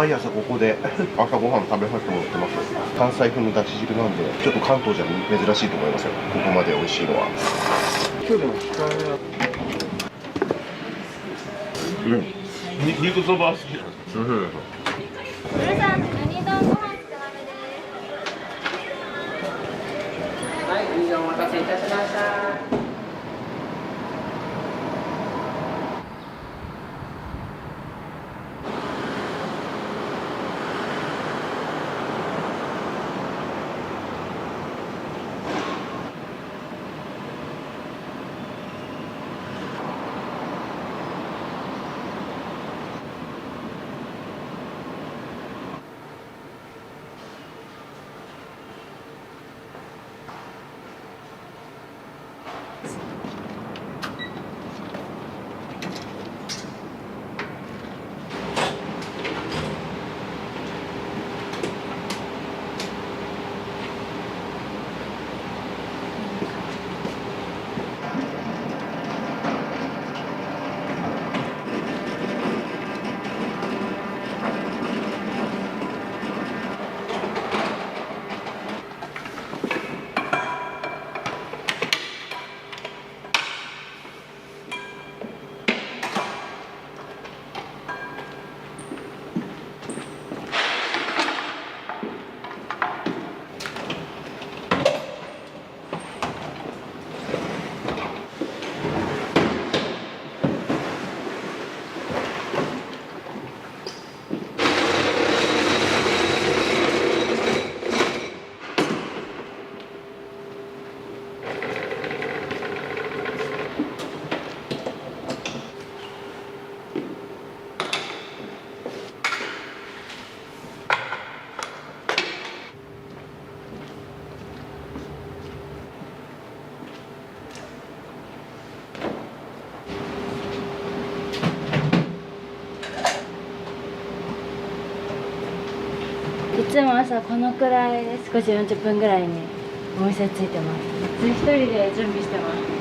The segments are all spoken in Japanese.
毎朝ここで朝ごはん食べさせてもらってます。関西風のだし汁なんで、ちょっと関東じゃ珍しいと思いますよ、ここまで美味しいのは。今日でも控えめな。肉そば好きなんですか。皆さん、ウニ丼ご飯少なめです。はい、ウニ丼お待たせいたしました。いつも朝このくらいで少し40分ぐらいにお店ついてます。一人で準備してます。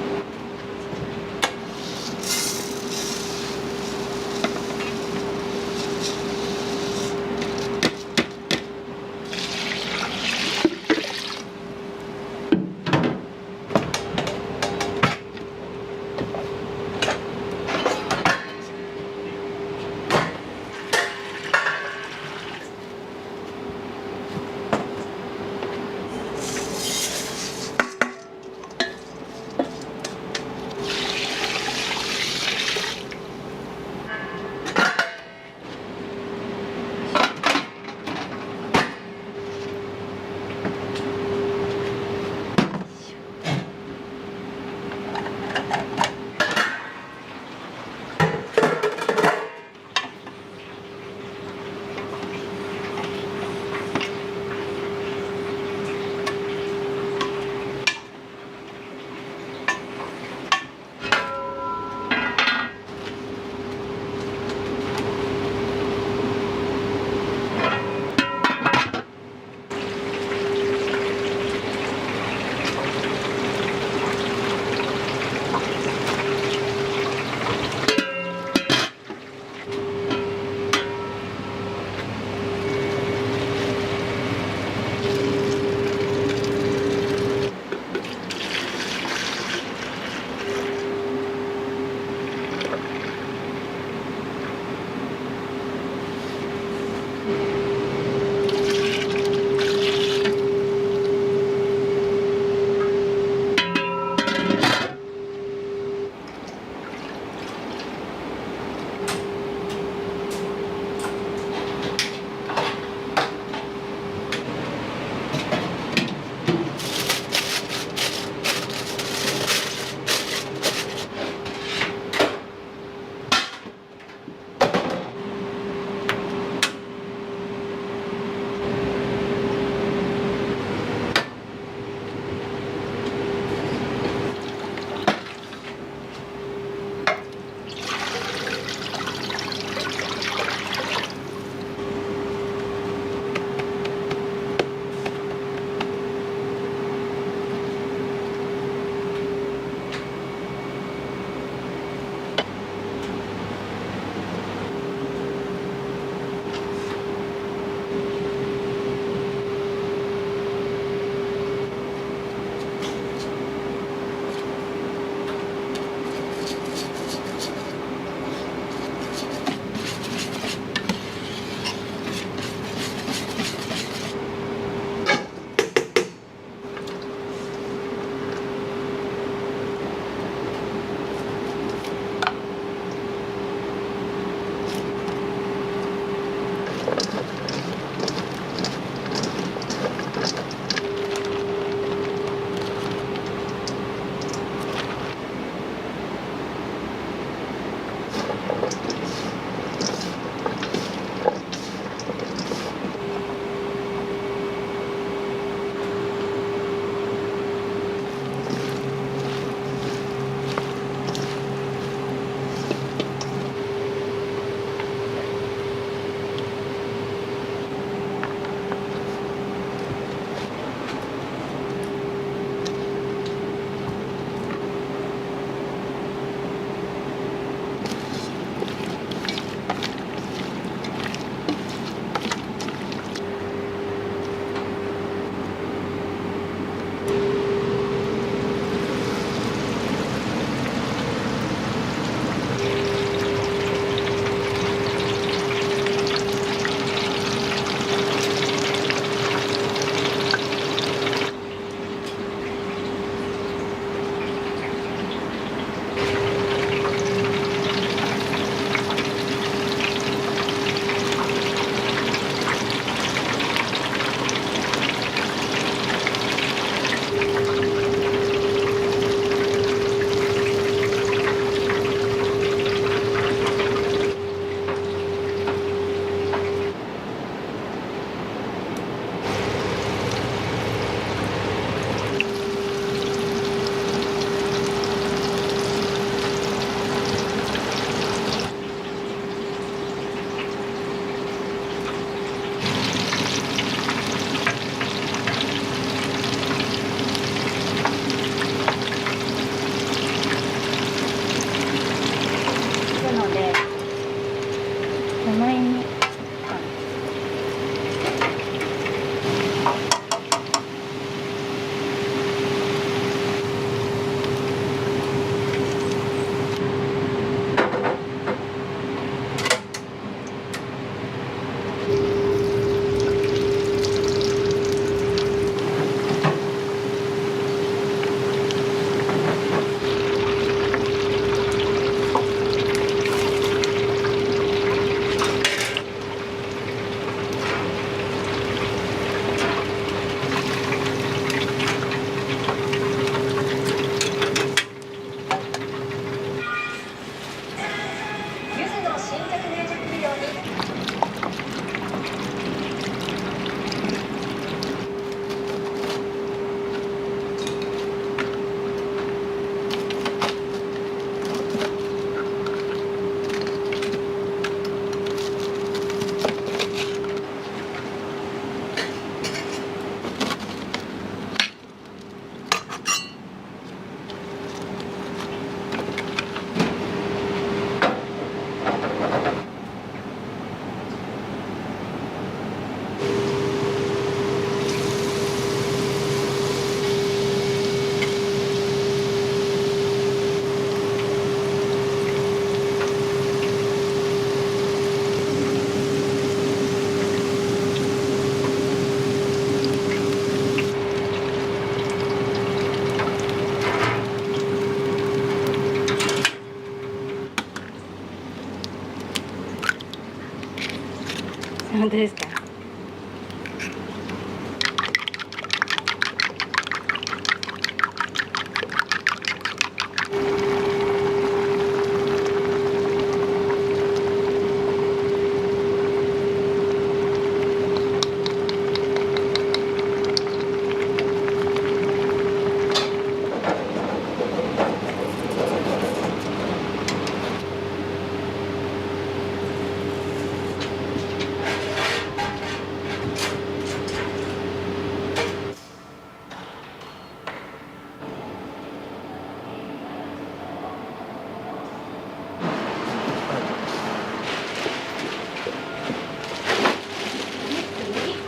本当ですか。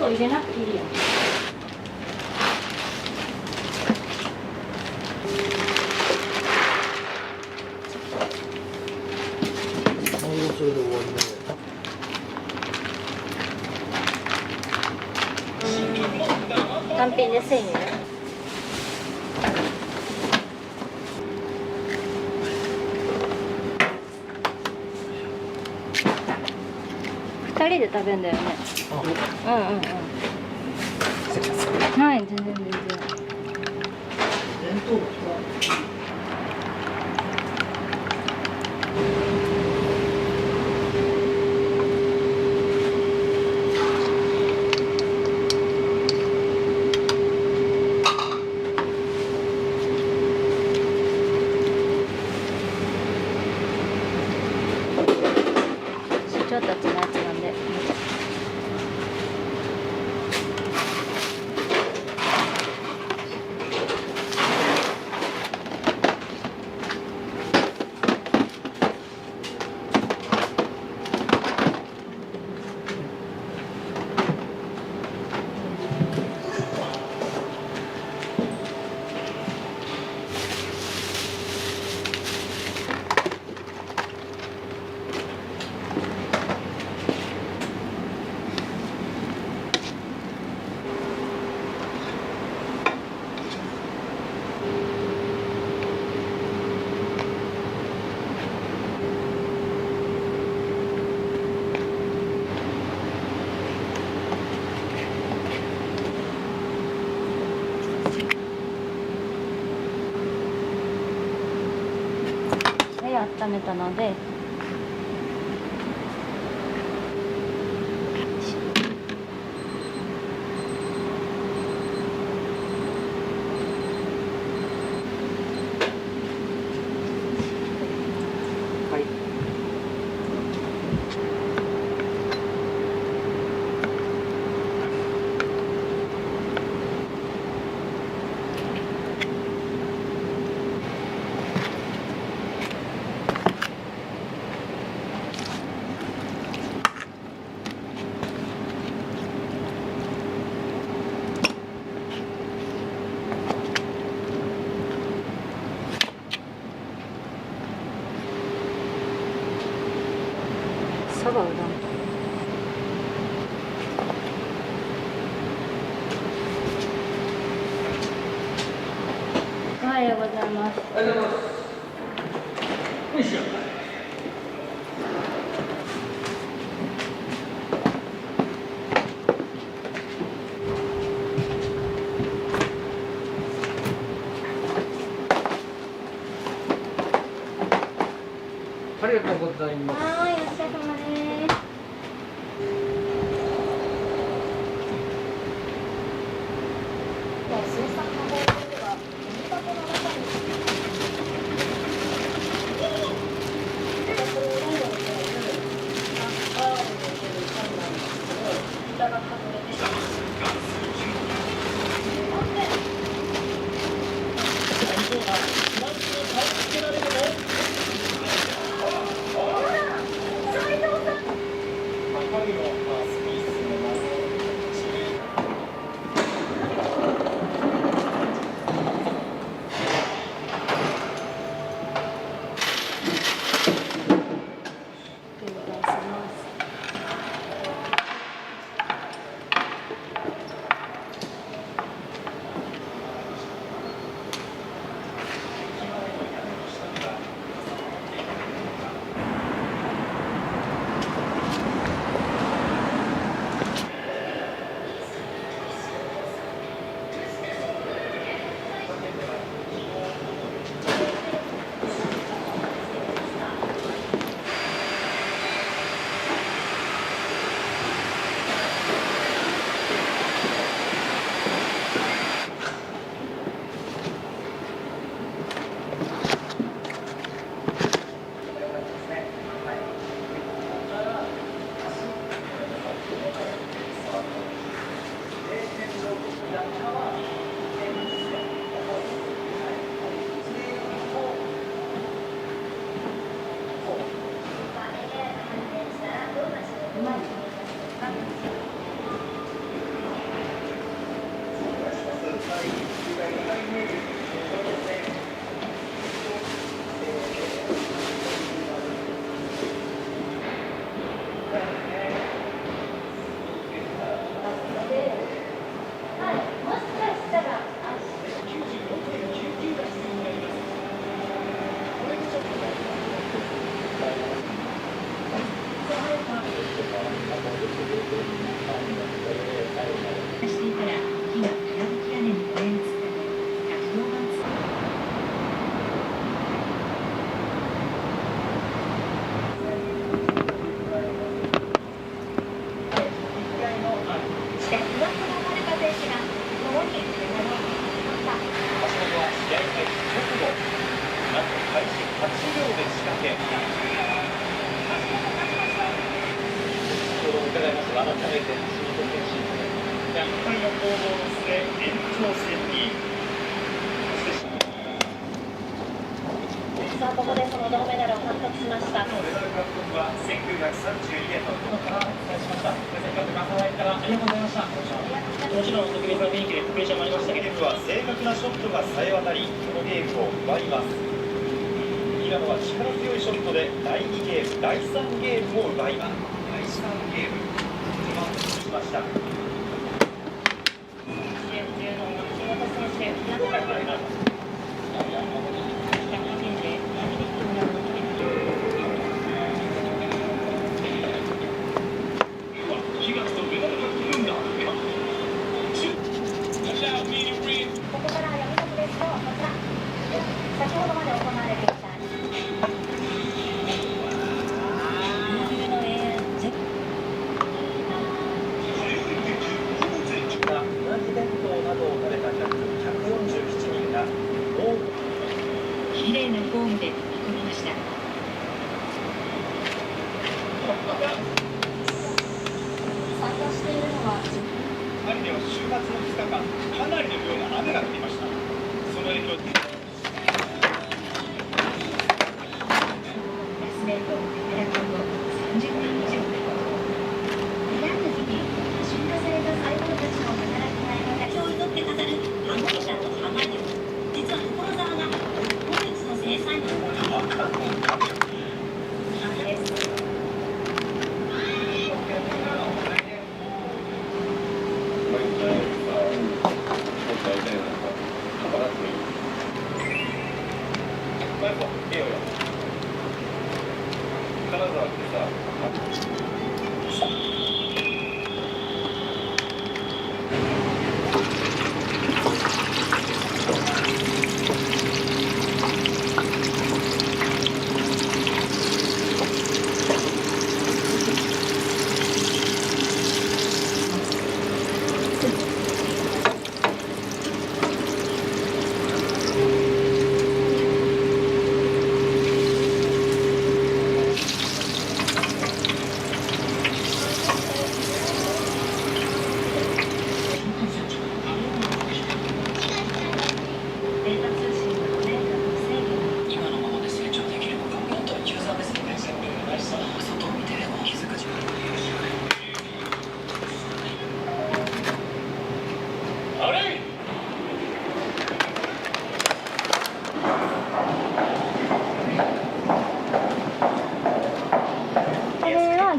1個入れなくていいよ。それで終わりだよ。単品で1000円。2人で食べるんだよね。うんうんうん。はい、全然全然。社長たちのやつなんで。温めたので、そばうどん。おはようございます。おはようございます。よいしょ。ありがとうございます。はい、お疲れ様です。で仕掛け伺いましたが、改めて橋本選手厄介な攻防の末延長戦に。さあここでその銅メダルを獲得しました。メダル獲得は1932年のこのからお伝えしました。プレゼント監督朝早くからありがとうございました。もちろん特別な雰囲気でプレッシャーもありましたけど、ゲームは正確なショットが冴え渡り、このゲームを奪います。平野は力強いショットで第2ゲーム、第3ゲームも奪います。第3ゲーム、しました。ここからは闇のプレスとこちら先ほどまで行われていた水の永遠同じ弁当などを食べた客147人が綺麗なフォームで運びました。参加しているのはパリでは週末の2日間、かなりの量の雨が降りました。その影響で休めるとエアコンを30分以上選んだ日に出荷された細胞たちの働きがいの妥協を取って飾るハモニシャとハマニョ。実は所沢が日本一の生産量です。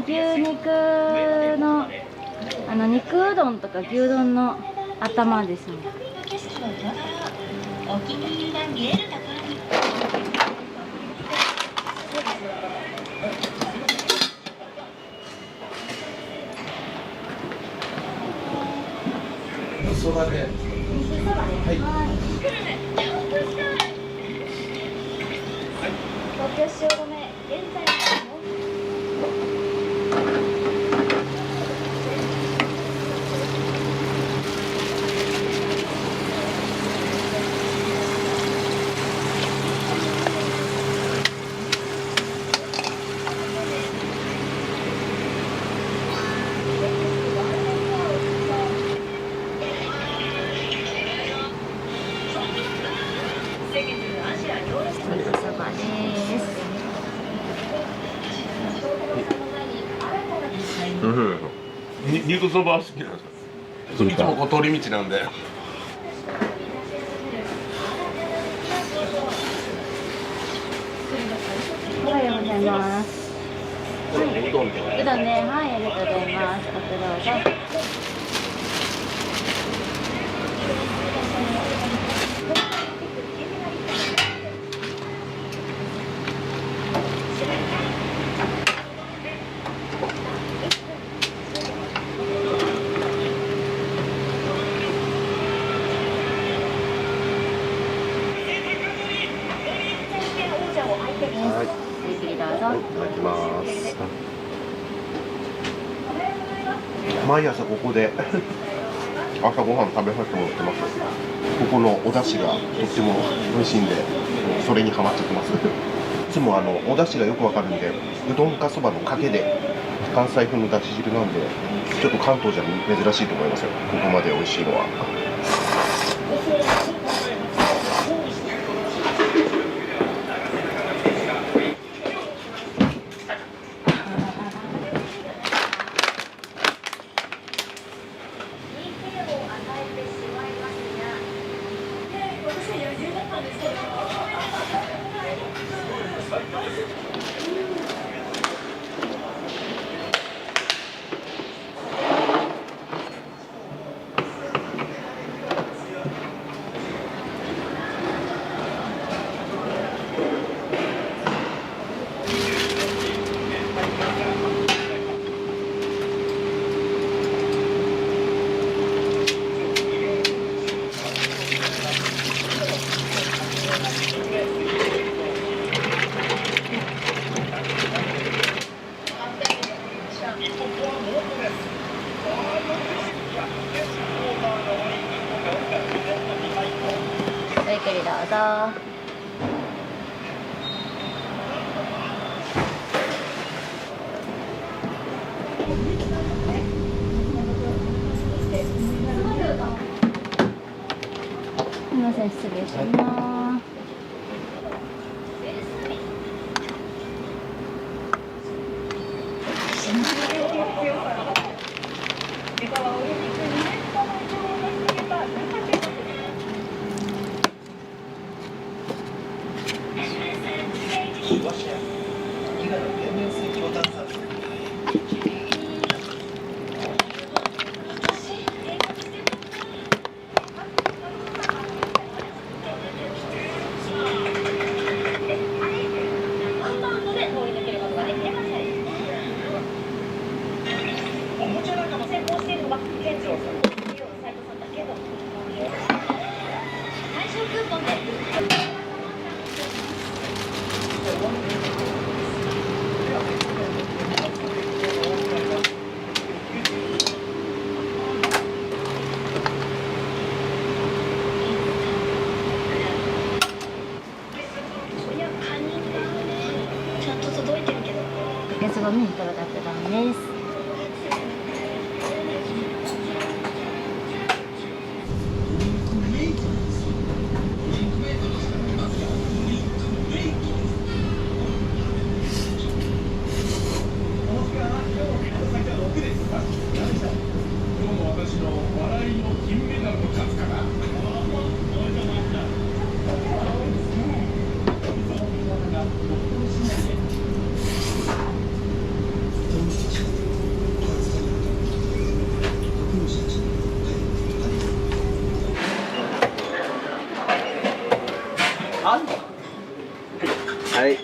牛肉の肉うどんとか牛丼の頭ですね。お気に入りが見えるところにそばで。はい。東京汐留現在肉そば好きなんですか。いつもこう通り道なんで。おはようございます。うどんね、はい、ありがとうございます。どうぞ。ゆっくりどうぞ。いただきます。毎朝ここで朝ごはん食べさせてもらってます。ここのお出汁がとっても美味しいんで、それにハマっちゃってます。つもお出汁がよくわかるんで、うどんかそばのかけで関西風のだし汁なんで、ちょっと関東じゃ珍しいと思いますよ、ここまで美味しいのは。ごゆっくりどうぞ。すみません、失礼します。ちゃんと届いてるけど。月後ミントのカツ丼です。はい。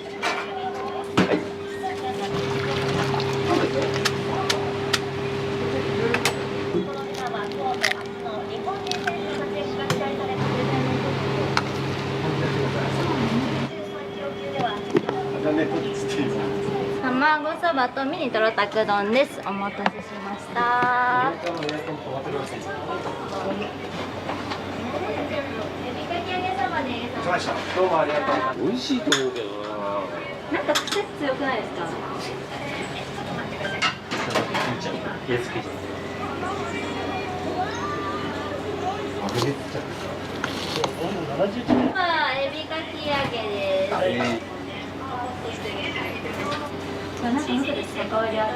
卵そばとミニとろたく丼です。お待たせしました。エビかき揚げそばです。どうもありがとう。美味しいと思うけどな。なんか癖強くないですか？エビかき揚げです。なんか向くですか？香りは。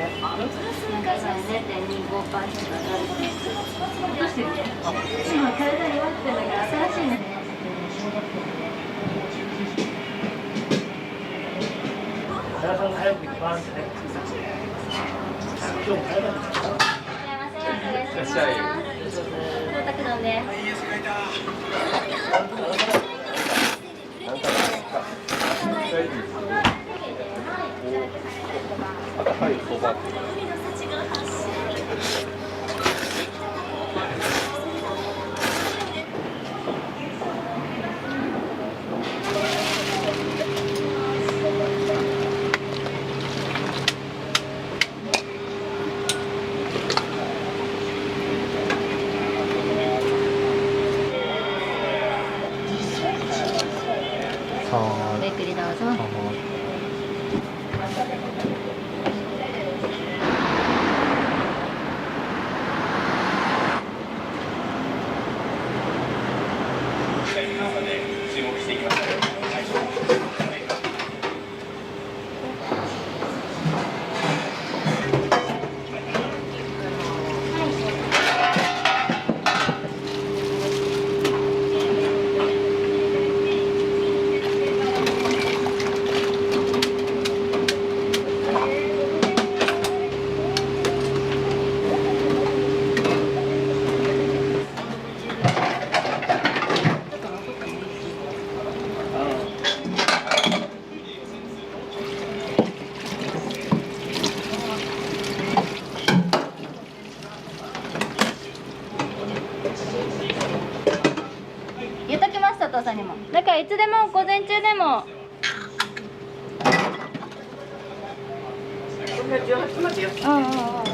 0.25%どうしてる？今体に弱ってるのが新しいね。早くバーンってね。今日も早かった。いらっしゃい。到宅丼です。はい、そば。でゆっくりどうぞ。注目していきましょう。言っときます、佐藤さんにも。だからいつでも午前中でも。うんうんうん。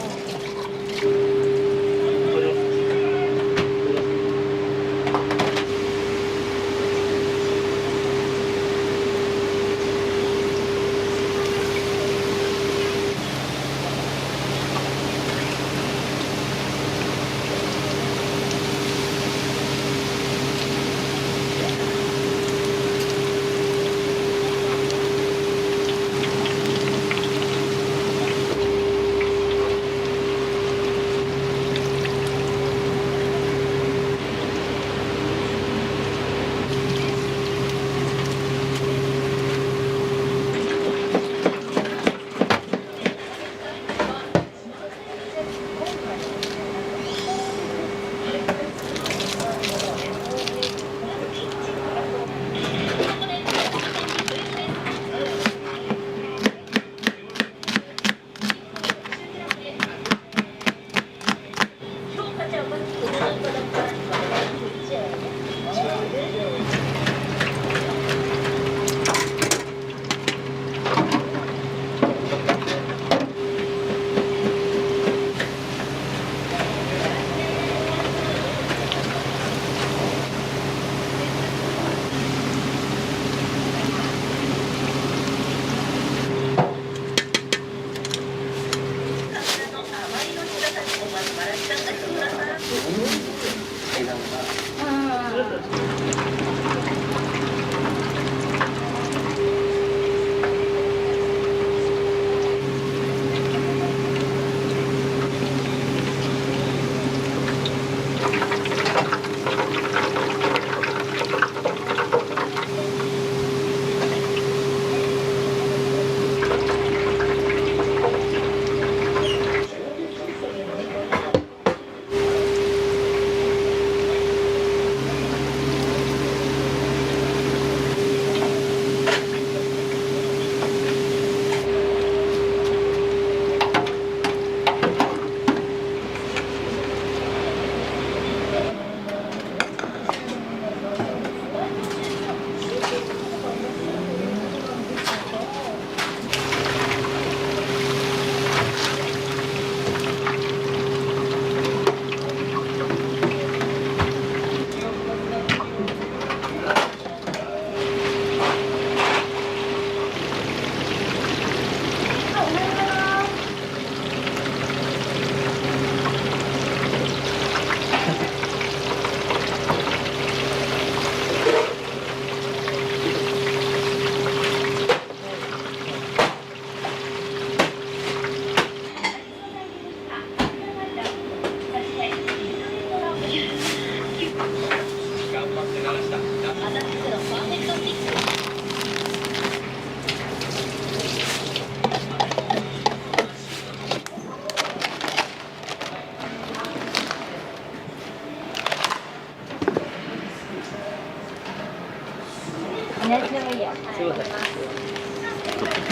ね、それいいや。そうだね。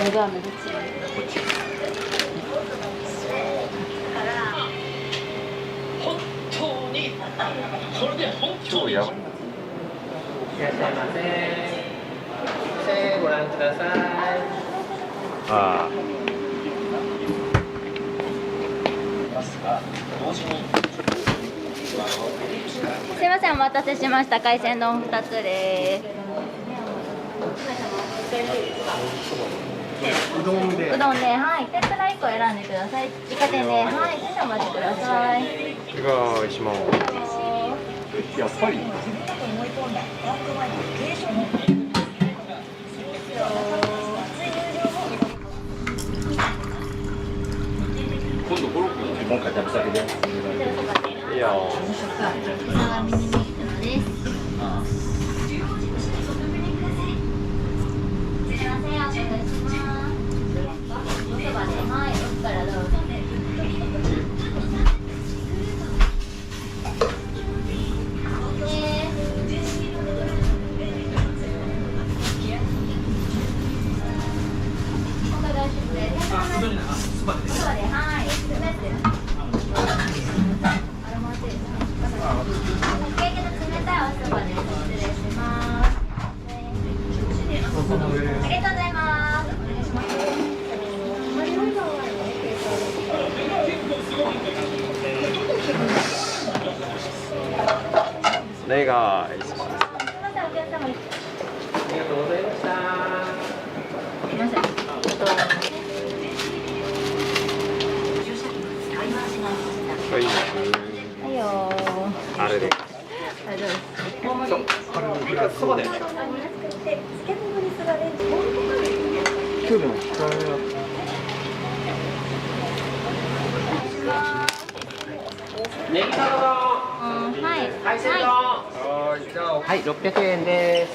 目が目口。本当にこれで本当に超やばい。いらっしゃいませ。ご覧ください。あすいません、お待たせしました。海鮮丼2つです。うどんでうどんで、はい、天ぷら1個選んでください。自家店で、はい、少々お待ちください。お願いします。やっぱり今度コロッケ今回食べ先でいやミニミートです。すみません、お願いします。おそばで、はい、奥からどうぞ。お願いします。ありがとうございました。すみません。はい、はいよー。あれで大丈夫です。そばだよね。今日でも控えめだっネギトロはい。海鮮丼はい、600円です。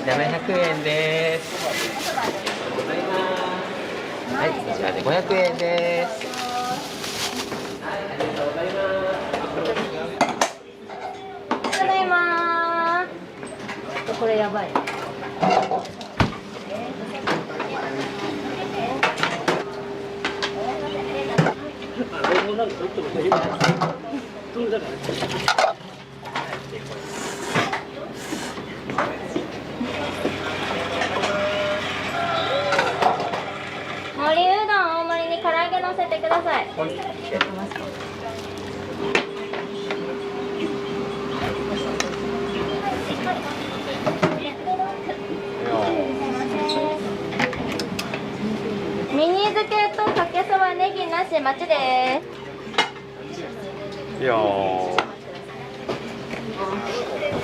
700円です。はい、こちらで500円です。ただいまー。これやばい。盛りうどん大盛りに唐揚げ乗せてください。はい。ミニ漬けとかけそばネギなし待ちです。いやーう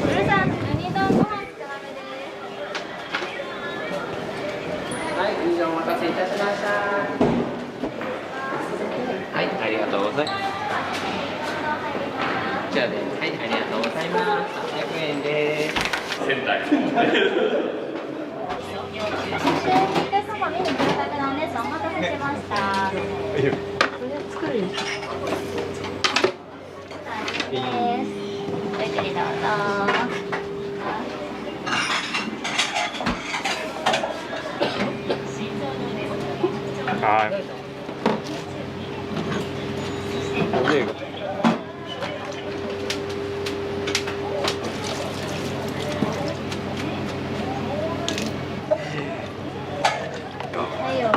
るさん、ウニ丼ご飯少なめです。はい、ウニ丼お待たせいたしました。はい、ありがとうございます。じゃあね、はい、ありがとうございます。300円です。中肉そばミニぶっかけ丼です。お待たせしました。これ作るんですか。です。ごゆっくりどうぞ。はい。はいよ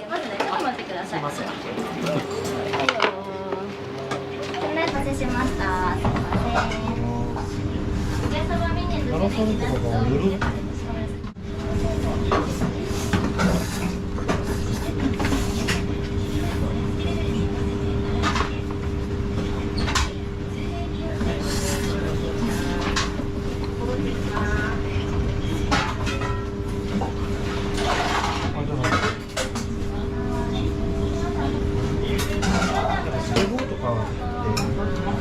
まずね、ちょっと待ってください。はいよお待たせしました。すいません。お客様メニューずつできますと。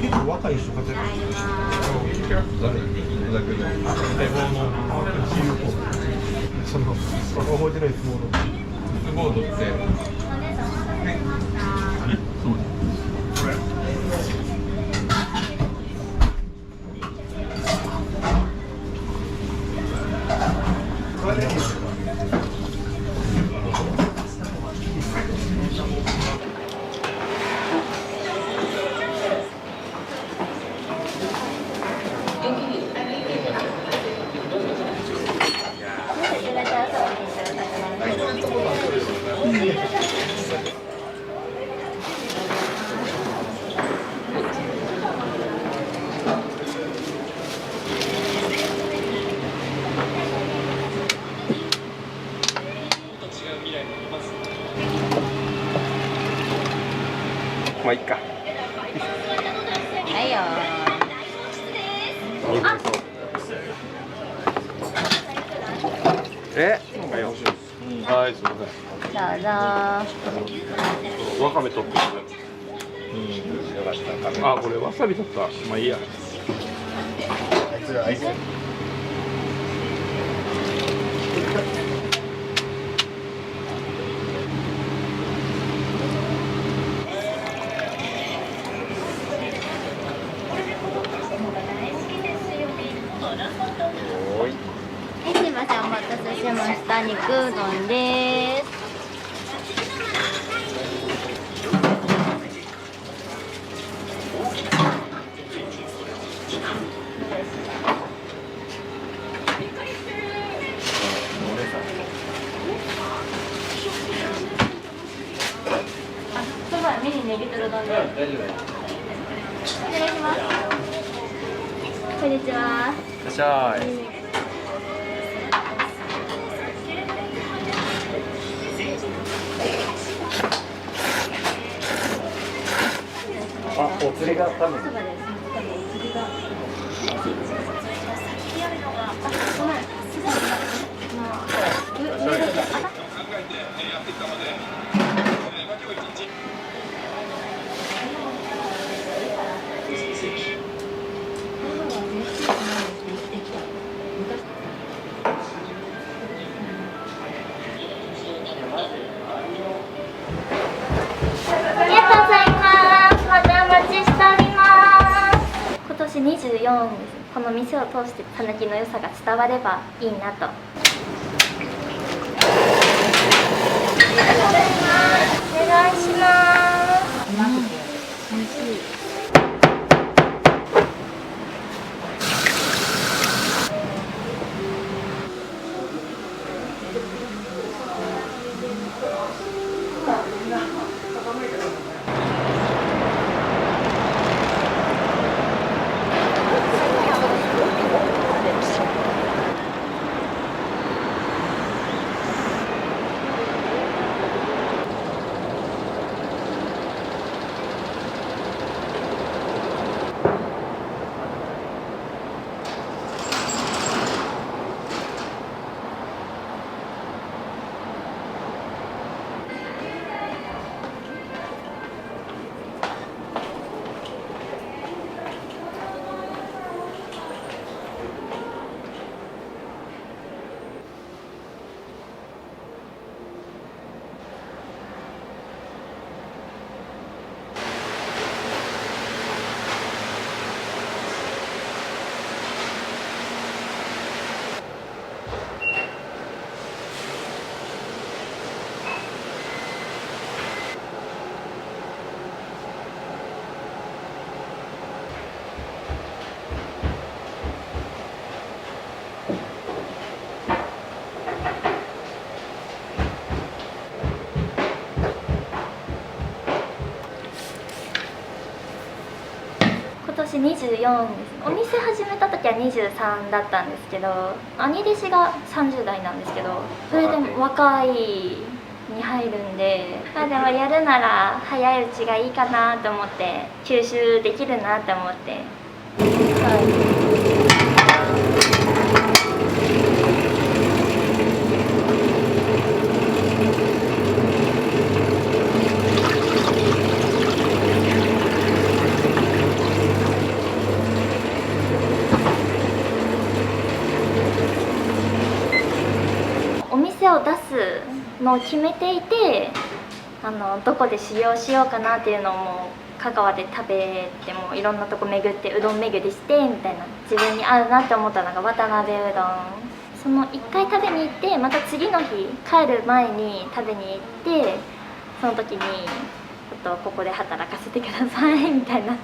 結構若い人活躍してる。その覚えてない相撲の。スボードって。まあいいか。はいよ肉味噌。はいよ。はい、すみまどうぞせん。わかめ取ってくれ。あ、これわさび取った。まあいいや。はい、すいません、お待たせしました。肉うどんです。あ、そばミニネギトロ丼で。失礼します。こんにちは。いらっしゃい。あ、お釣りが多分。そばです。多分お釣りが。あ、ごめん。上だけ。あ。ありがとうございます。またお待ちしております。今年24です。この店を通してたぬきの良さが伝わればいいなと。ありがとうございます。お願いします。美味しい。今年24です。お店始めた時は23だったんですけど、兄弟子が30代なんですけど、それでも若いに入るんで、まあでもやるなら早いうちがいいかなと思って、吸収できるなと思って、お店を出すのを決めていて、どこで修行しようかなっていうのも香川で食べてもいろんなとこ巡ってうどん巡りしてみたいな、自分に合うなって思ったのが渡辺うどん。その1回食べに行ってまた次の日帰る前に食べに行って、その時にちょっとここで働かせてくださいみたいな。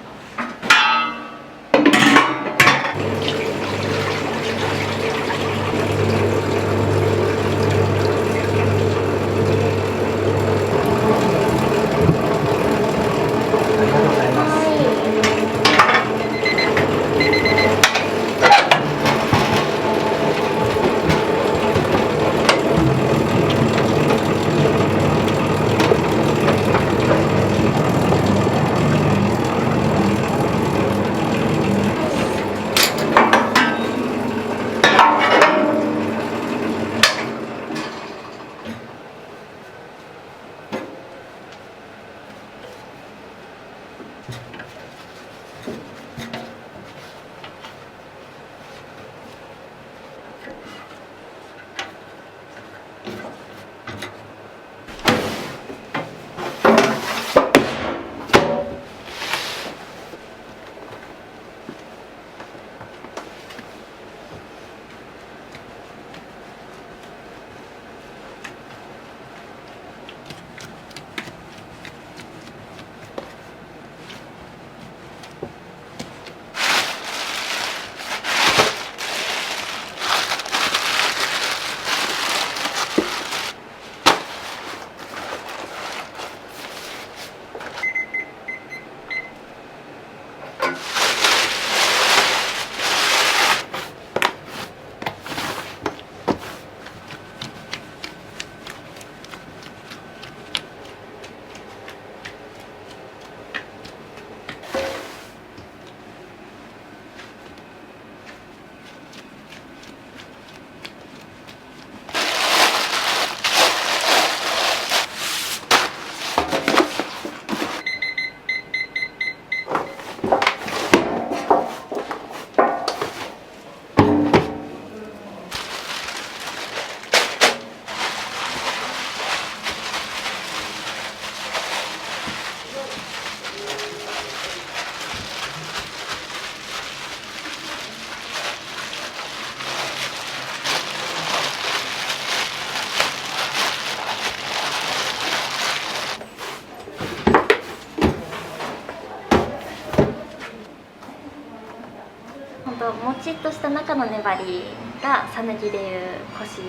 本当もちっとした中の粘りが讃岐でいうコシ。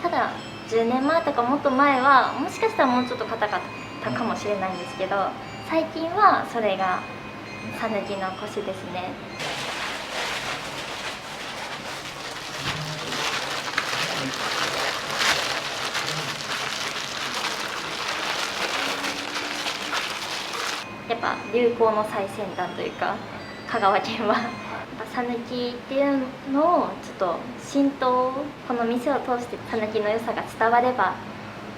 ただ10年前とかもっと前はもしかしたらもうちょっと硬かったかもしれないんですけど、最近はそれが讃岐のコシですね。やっぱ流行の最先端というか、香川県は讃岐っていうのをちょっと浸透、この店を通して讃岐の良さが伝われば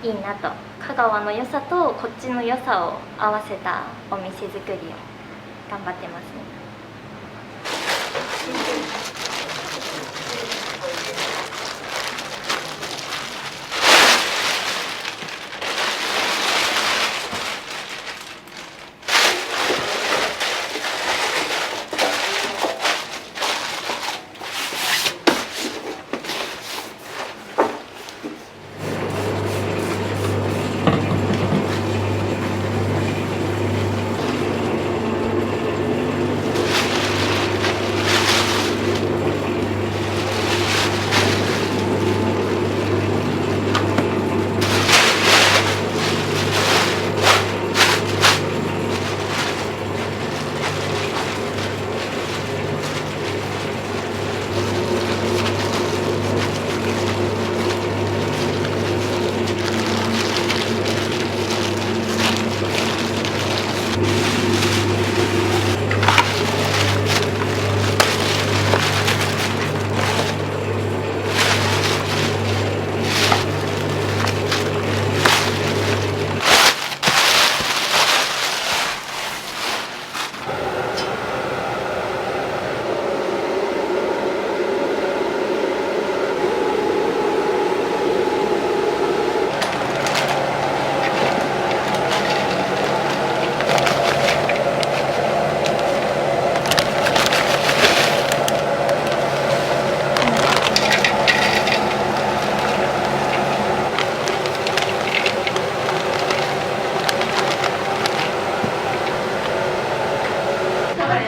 いいなと、香川の良さとこっちの良さを合わせたお店作りを頑張ってますね。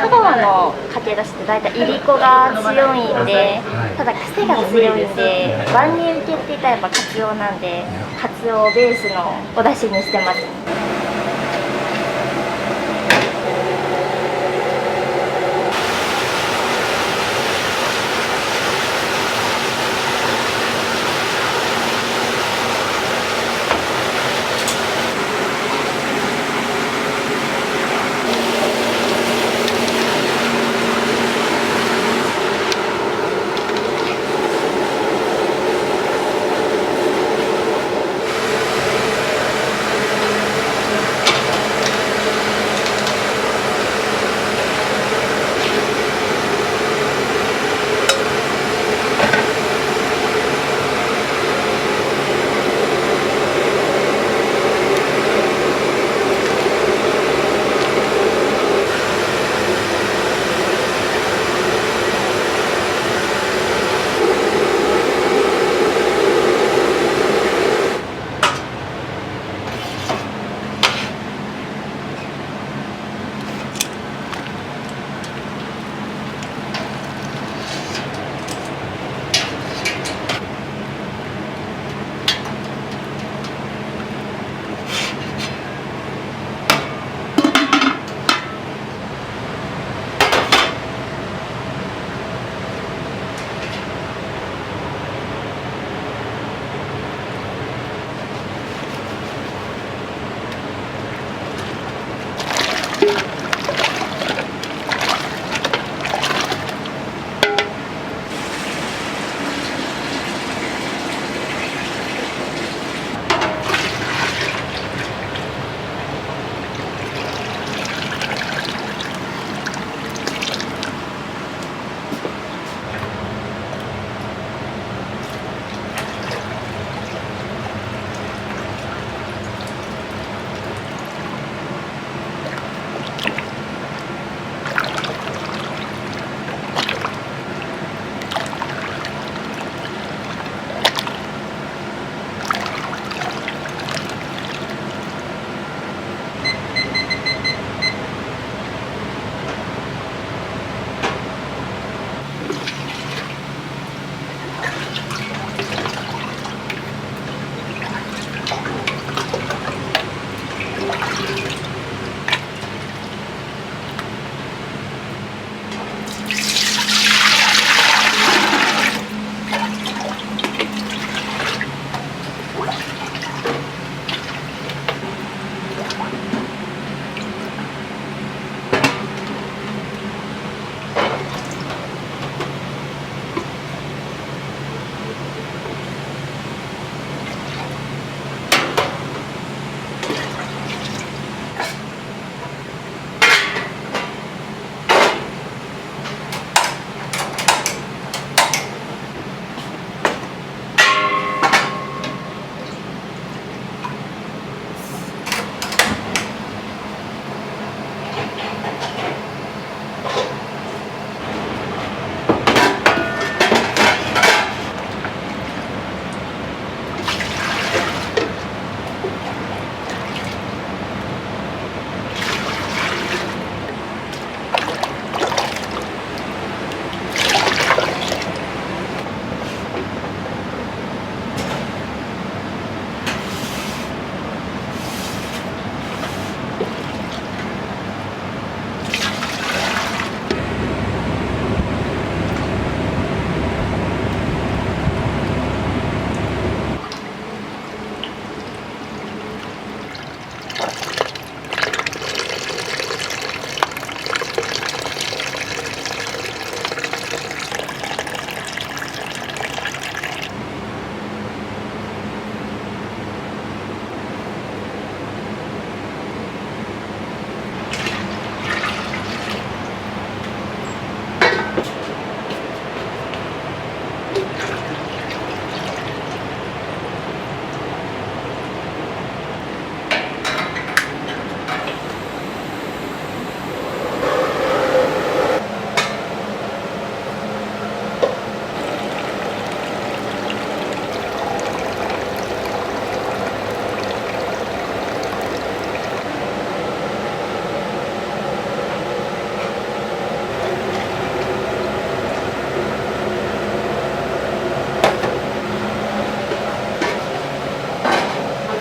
香川のかけだしって大体いりこが強いんで、ただ癖が強いんで、万人受けって言ったらやっぱカツオなんで、カツオをベースのお出汁にしてます。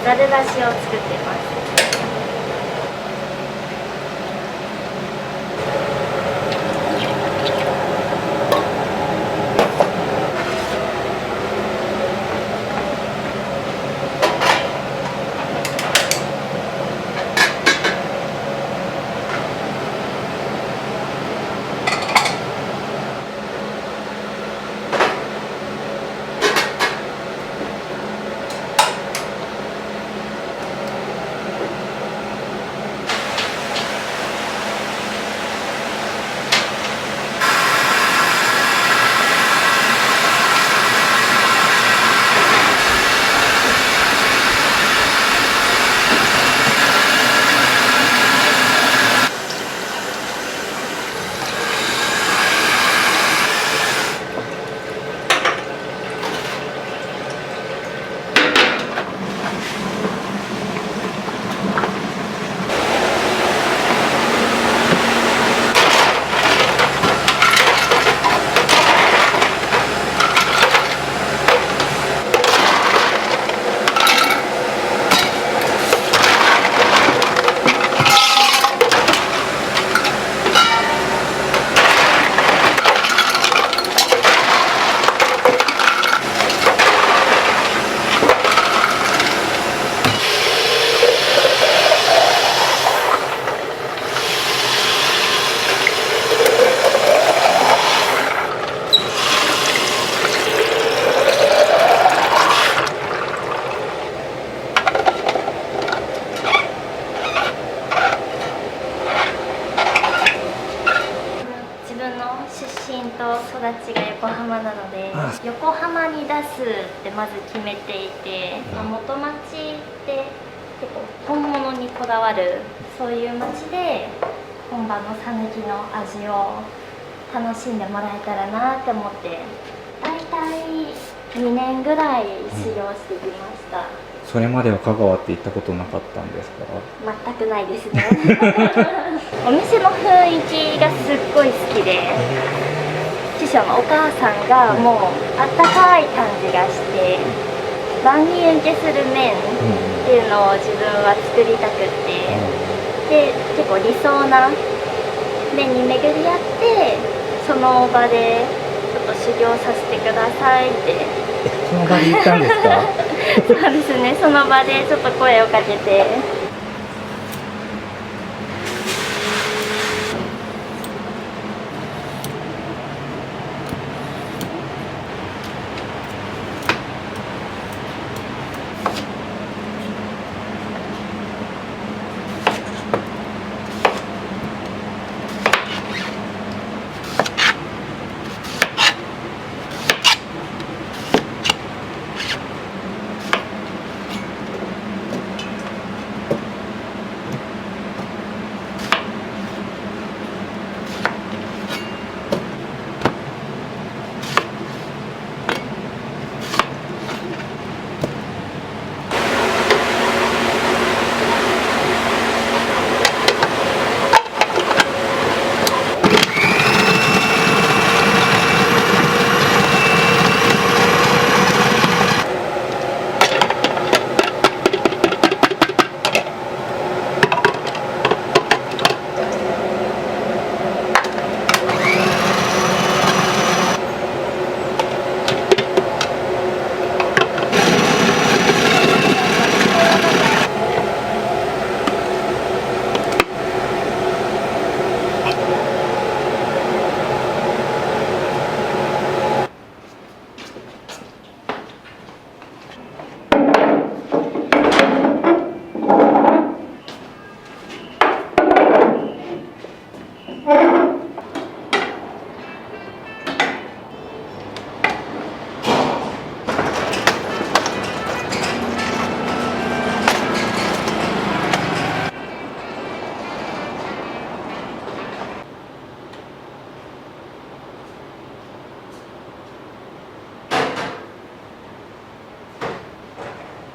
ざるだしを作っています。育ちが横浜なので、横浜に出すってまず決めていて、元町って結構本物にこだわるそういう町で本場の讃岐の味を楽しんでもらえたらなって思って大体2年ぐらい修行してきました。それまでは香川って行ったことなかったんですか？全くないですねお店の雰囲気がすっごい好きで、師匠のお母さんがもうあったかい感じがして、万人受けする麺っていうのを自分は作りたくって、で結構理想な麺に巡り合って、その場でちょっと修行させてくださいってその場で言ったんですか？そうですね、その場でちょっと声をかけて。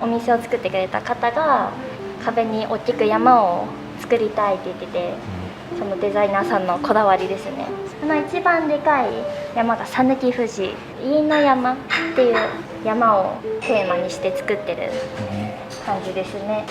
お店を作ってくれた方が壁に大きく山を作りたいって言ってて、そのデザイナーさんのこだわりですね。その一番でかい山が讃岐富士飯の山っていう山をテーマにして作ってる感じですね。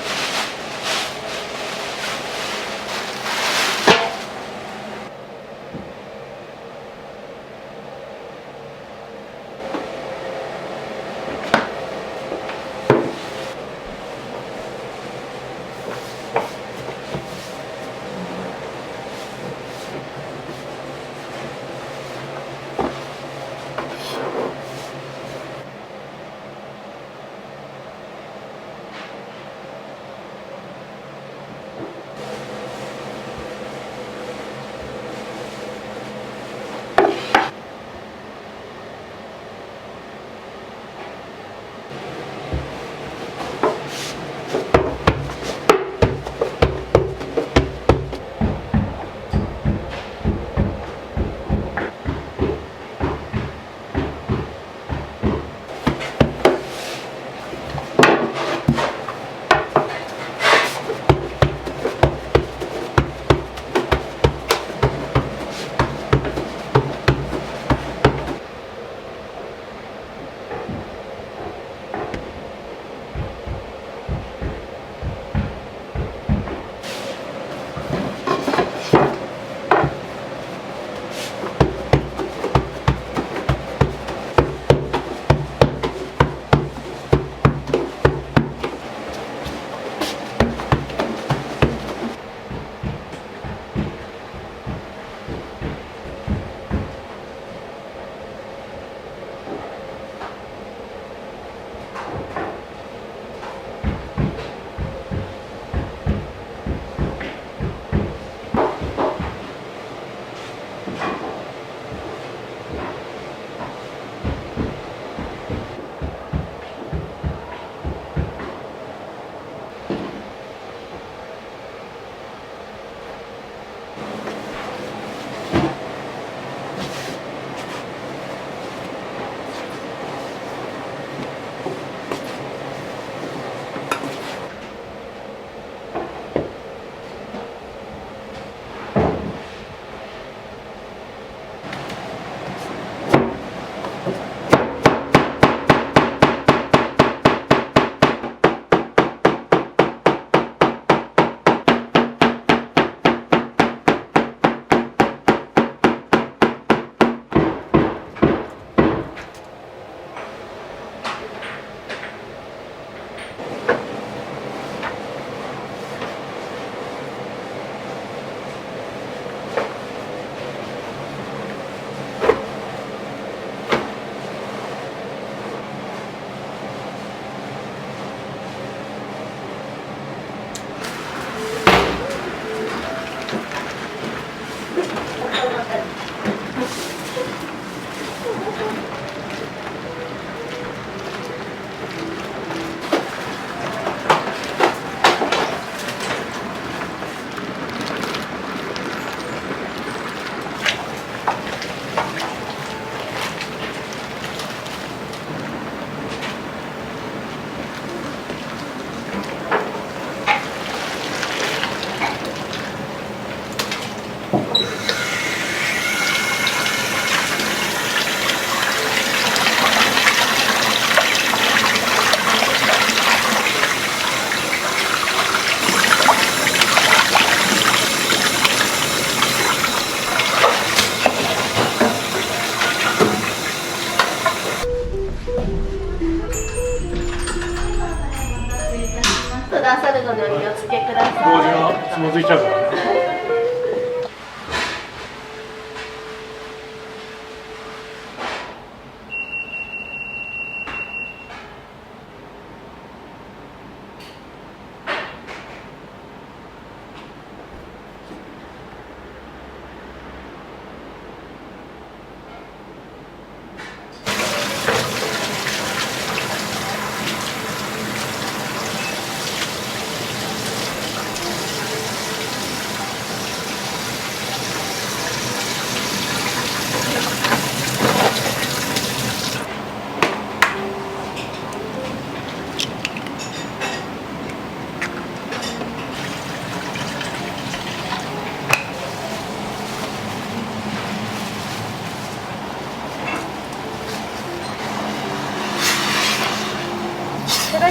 ださるのでお気をつけください。麹がつまずいちゃうからね。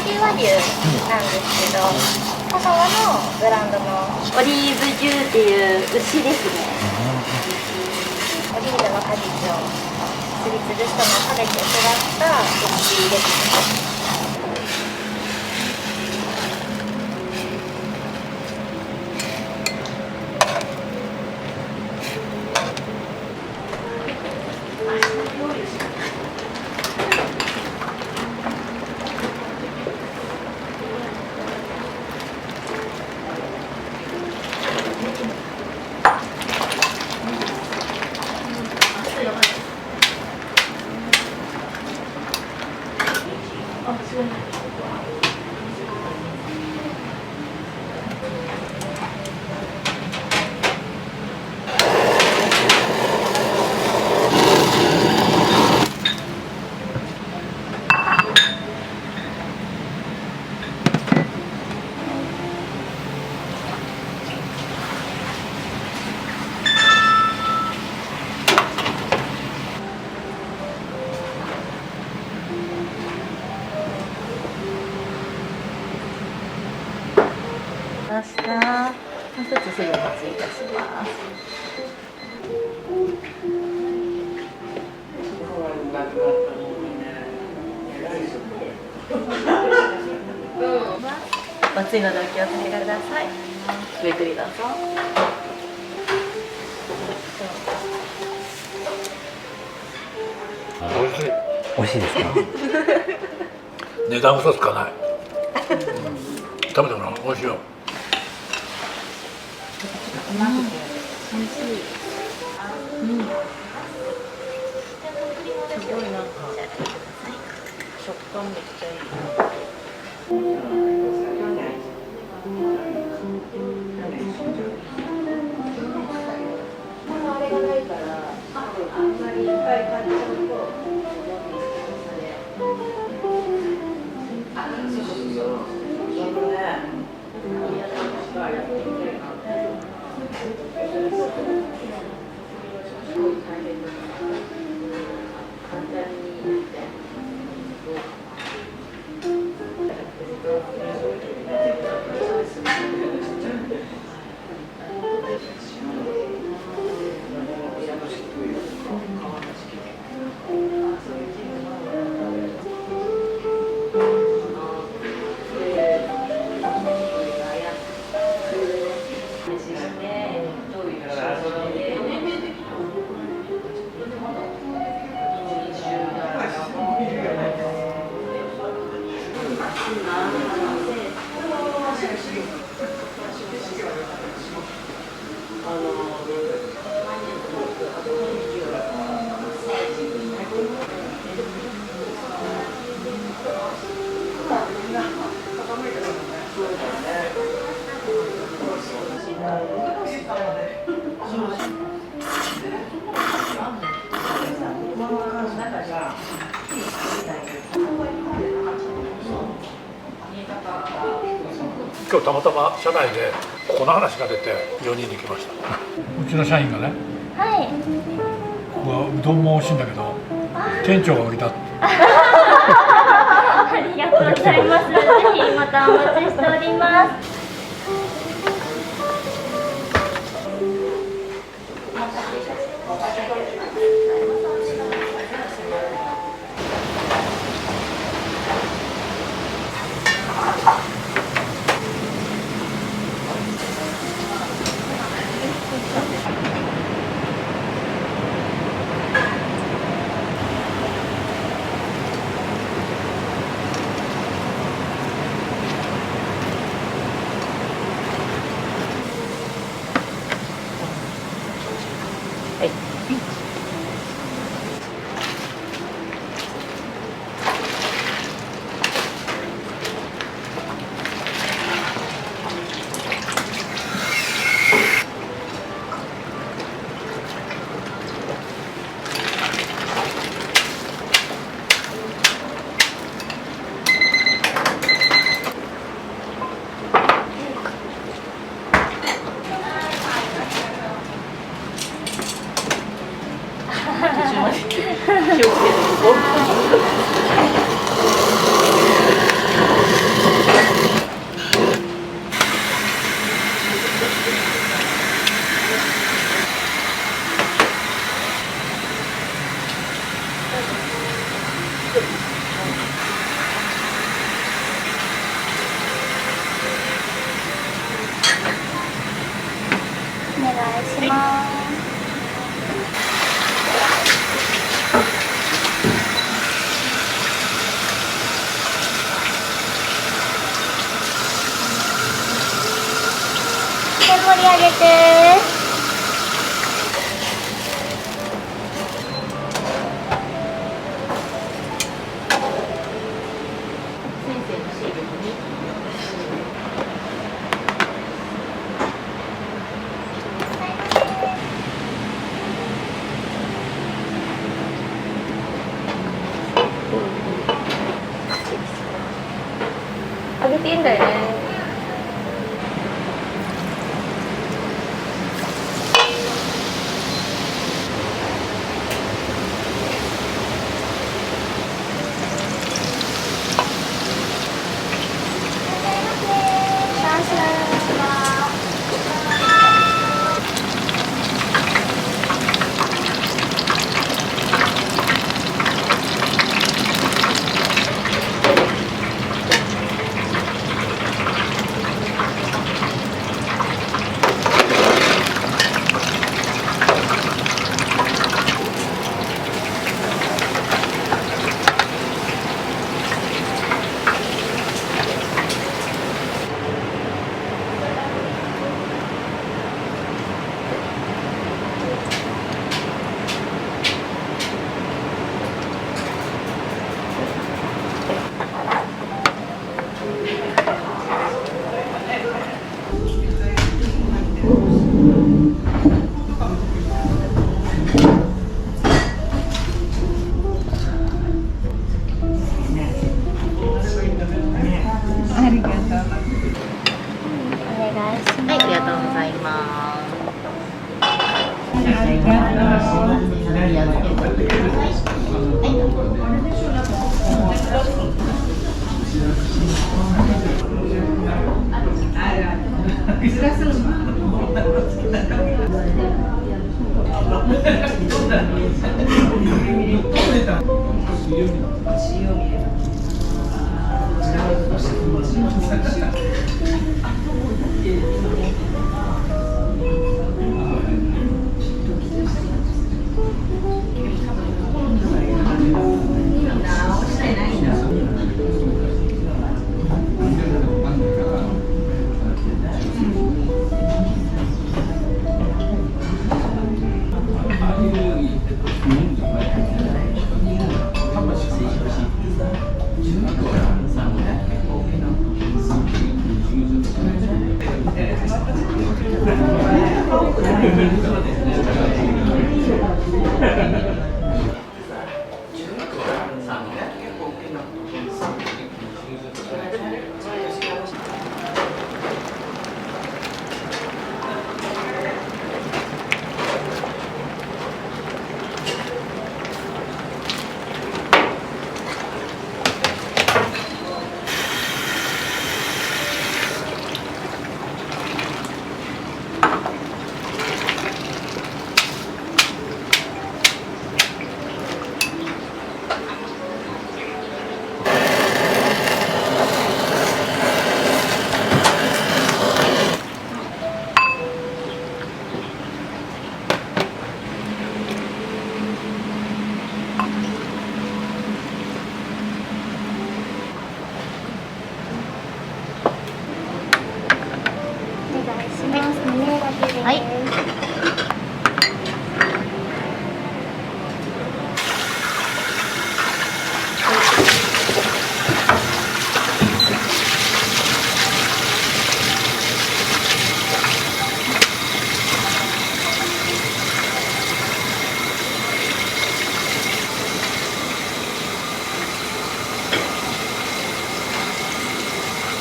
級和牛なんですけど、香川のブランドのオリーブ牛っていう牛ですね。オリーブの果実をすりつぶしたのを食べて育った牛ですね。ました。もう一つすぐお待ちいたします。お熱いのでお気をつけください。ごゆっくりどうぞ。美味しい。美味しいですか？値段嘘つかない。食べてもらおう。美味しいよ。美味しい。すごいなんか食感めっちゃいい。あれがないから、あんまりいっぱい買っちゃうと。今日たまたま社内でこの話が出て4人で来ました。うちの社員がね、はい。ここはうどんも美味しいんだけど、店長が売りだって。ありがとうございます。ぜひまたお待ちしております。気をつけて。あげていいんだよね。はい。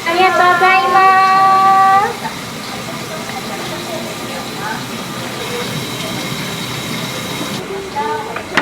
ありがとうございます。どうぞ。あ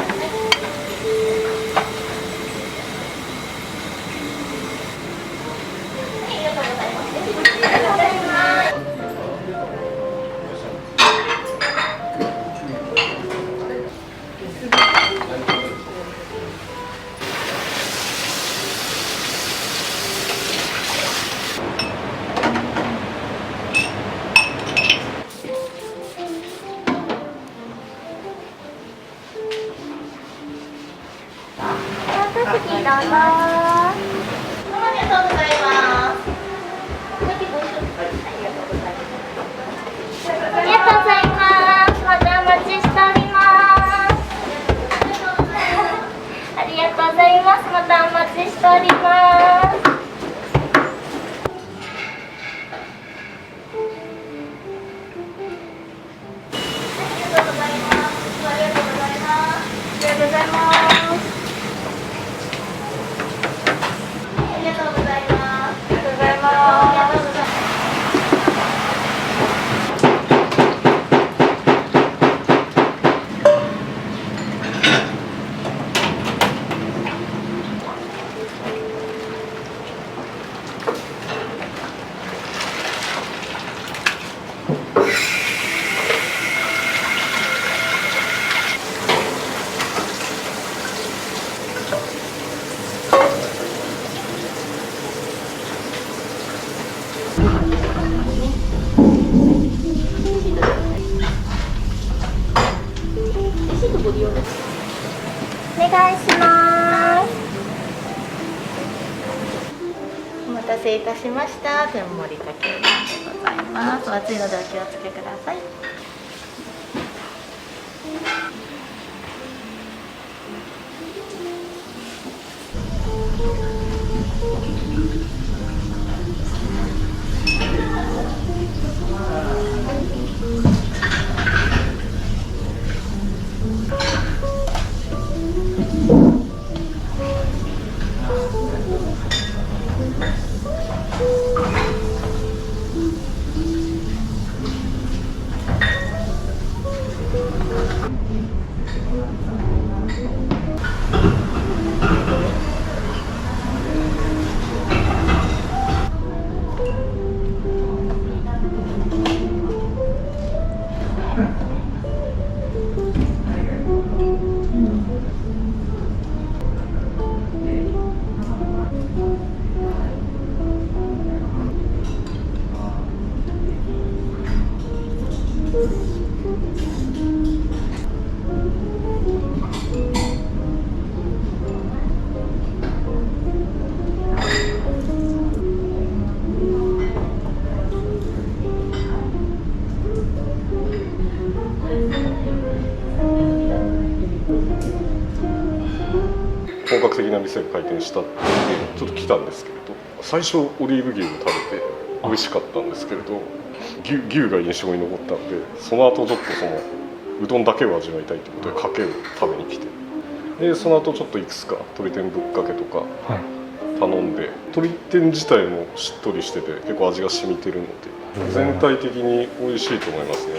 りがとうございます。ありがとうございます。りがとうございます。またお待ちしております。お願いします。お待たせいたしました。天盛りかけうどんでございます。お熱いのでお気をつけください。本格的な店が開店したってちょっと来たんですけれど、最初オリーブ牛を食べて美味しかったんですけれど、牛が印象に残ったんで、その後ちょっとうどんだけを味わいたいということでかけを食べに来て、でその後ちょっといくつか鶏天ぶっかけとか頼んで、鶏天自体もしっとりしてて結構味が染みてるので全体的に美味しいと思いますね。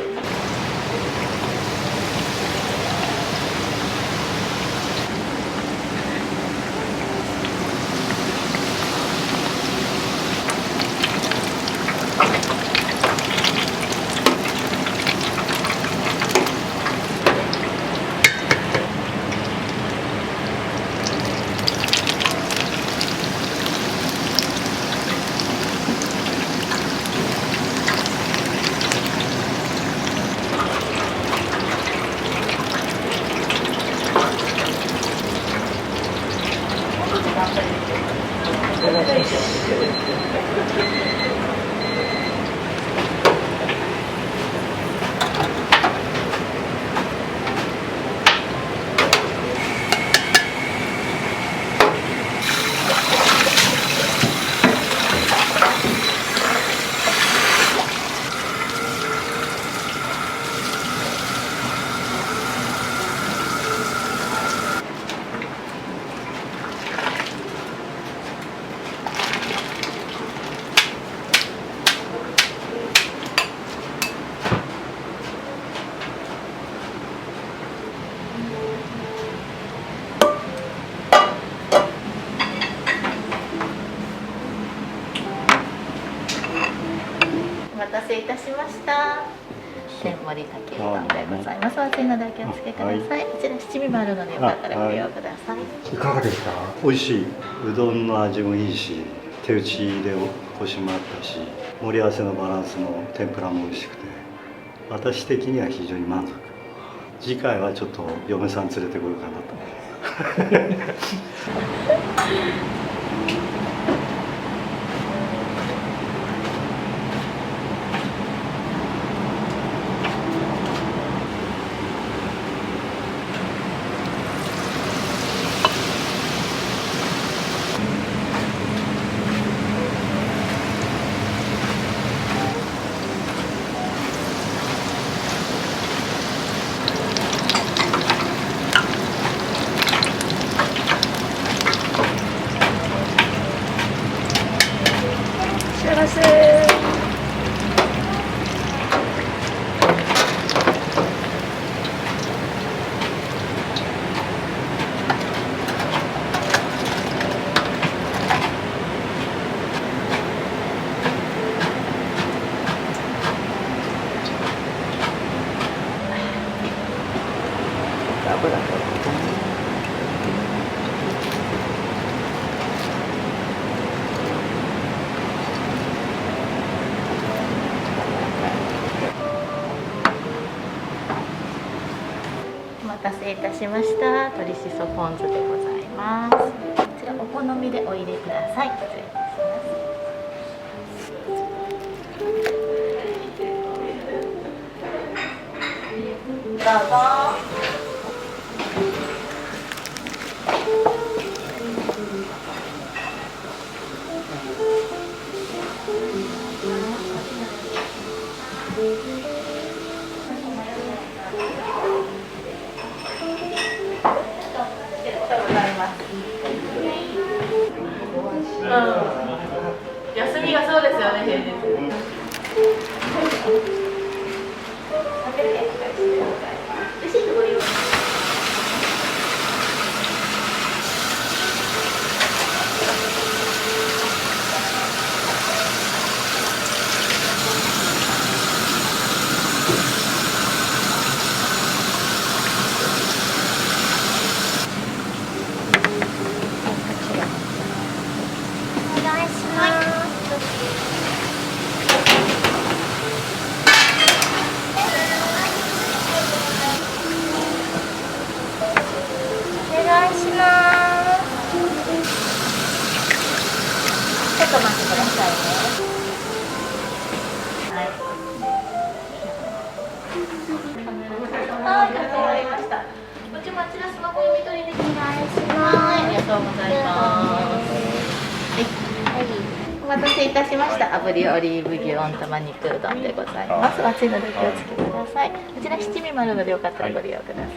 お待たせいたしました。天盛りかけうどんでございます。お熱いのでお気をつけください。こちら七味もあるのでよかったらご利用ください。いかがですか？美味しい。うどんの味もいいし、手打ちでコシもあったし、盛り合わせのバランスも天ぷらも美味しくて、私的には非常に満足。次回はちょっと嫁さん連れてこようかなと。ます。お待たせいたしました。鶏しそポン酢でございます。こちらお好みでお入れください。失礼いたします。どうぞ。休みがそうですよね、平日。お願いします。お願いします。ちょっと待ってくださいね。はい、かしこまりました。こっちもあちらスマホ読み取りできます。はい、ありがとうございます。お待たせいたしました。炙りオリーブ牛温玉肉うどんでございます。熱いのでお気をつけください。こちら七味もあるのでよかったらご利用ください。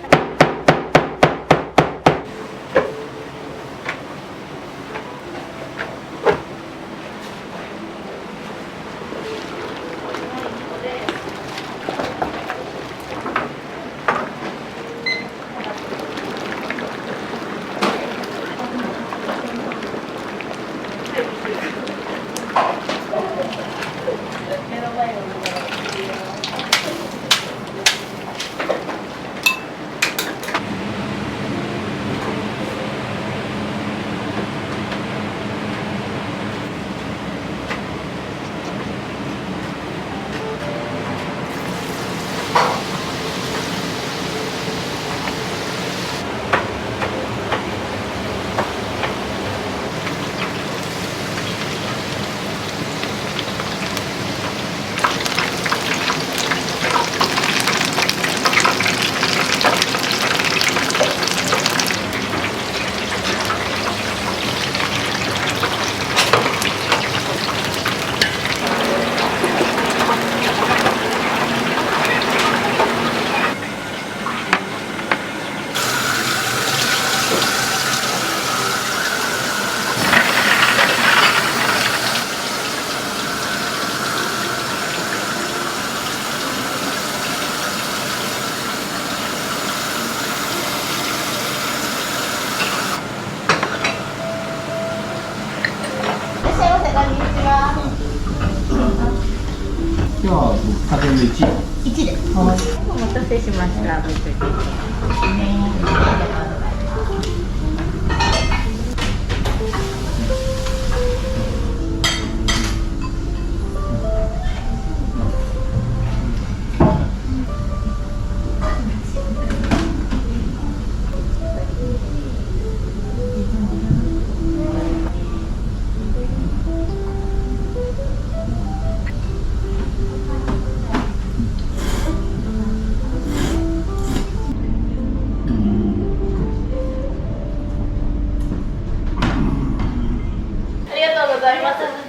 今日は家電の1位。1で。はい。お待たせしました。ぶつけて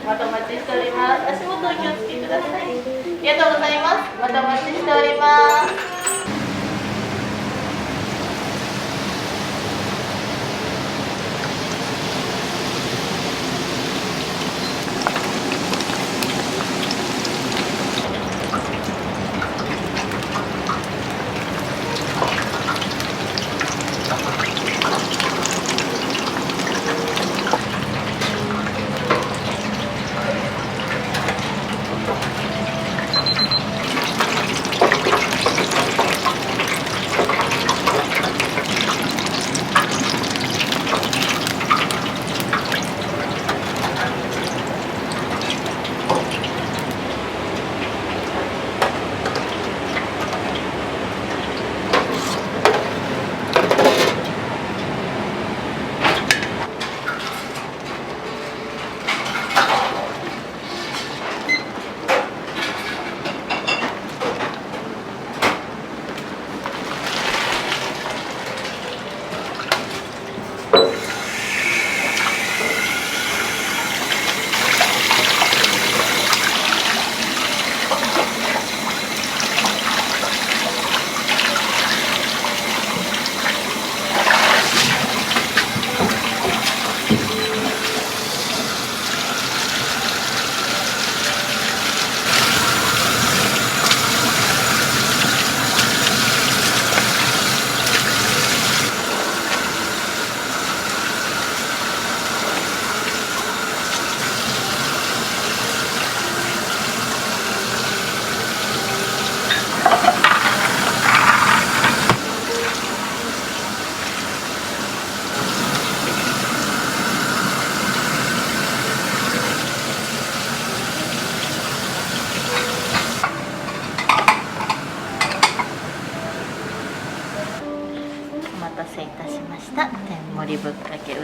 またお待ちしております。足元お気をつけください。ありがとうございます。またお待ちしております。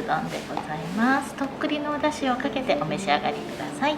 うどんでございます。とっくりのお出汁をかけてお召し上がりください。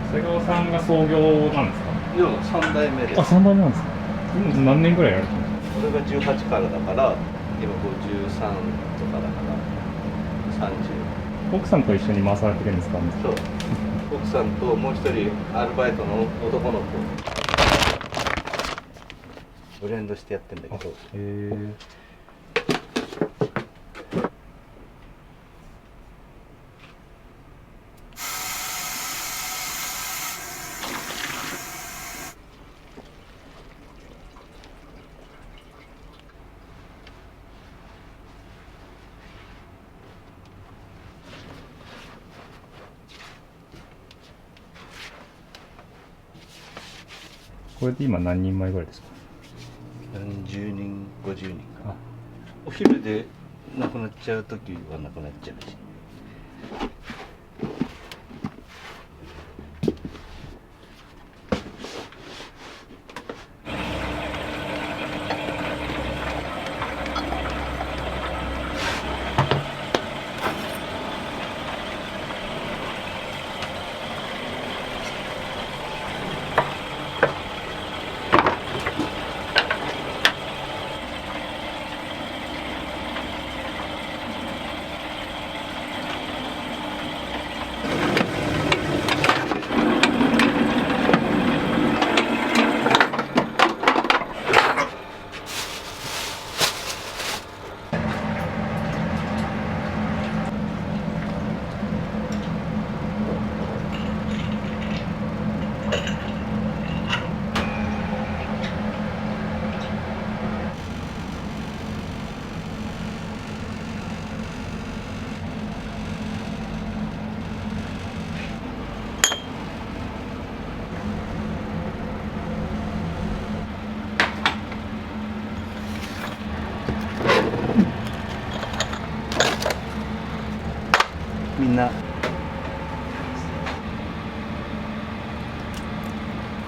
瀬川さんが創業なんですか？いや、3代目です。あ、3代目なんですか？何年ぐらいやるんですか？俺が18からだから、今53とかだから30。奥さんと一緒に回されてるんですか？そう。奥さんともう一人アルバイトの男の子。ブレンドしてやってんだけど。へえ。これで今何人前ぐらいですか？10人、50人か。お昼でなくなっちゃうときはなくなっちゃうし。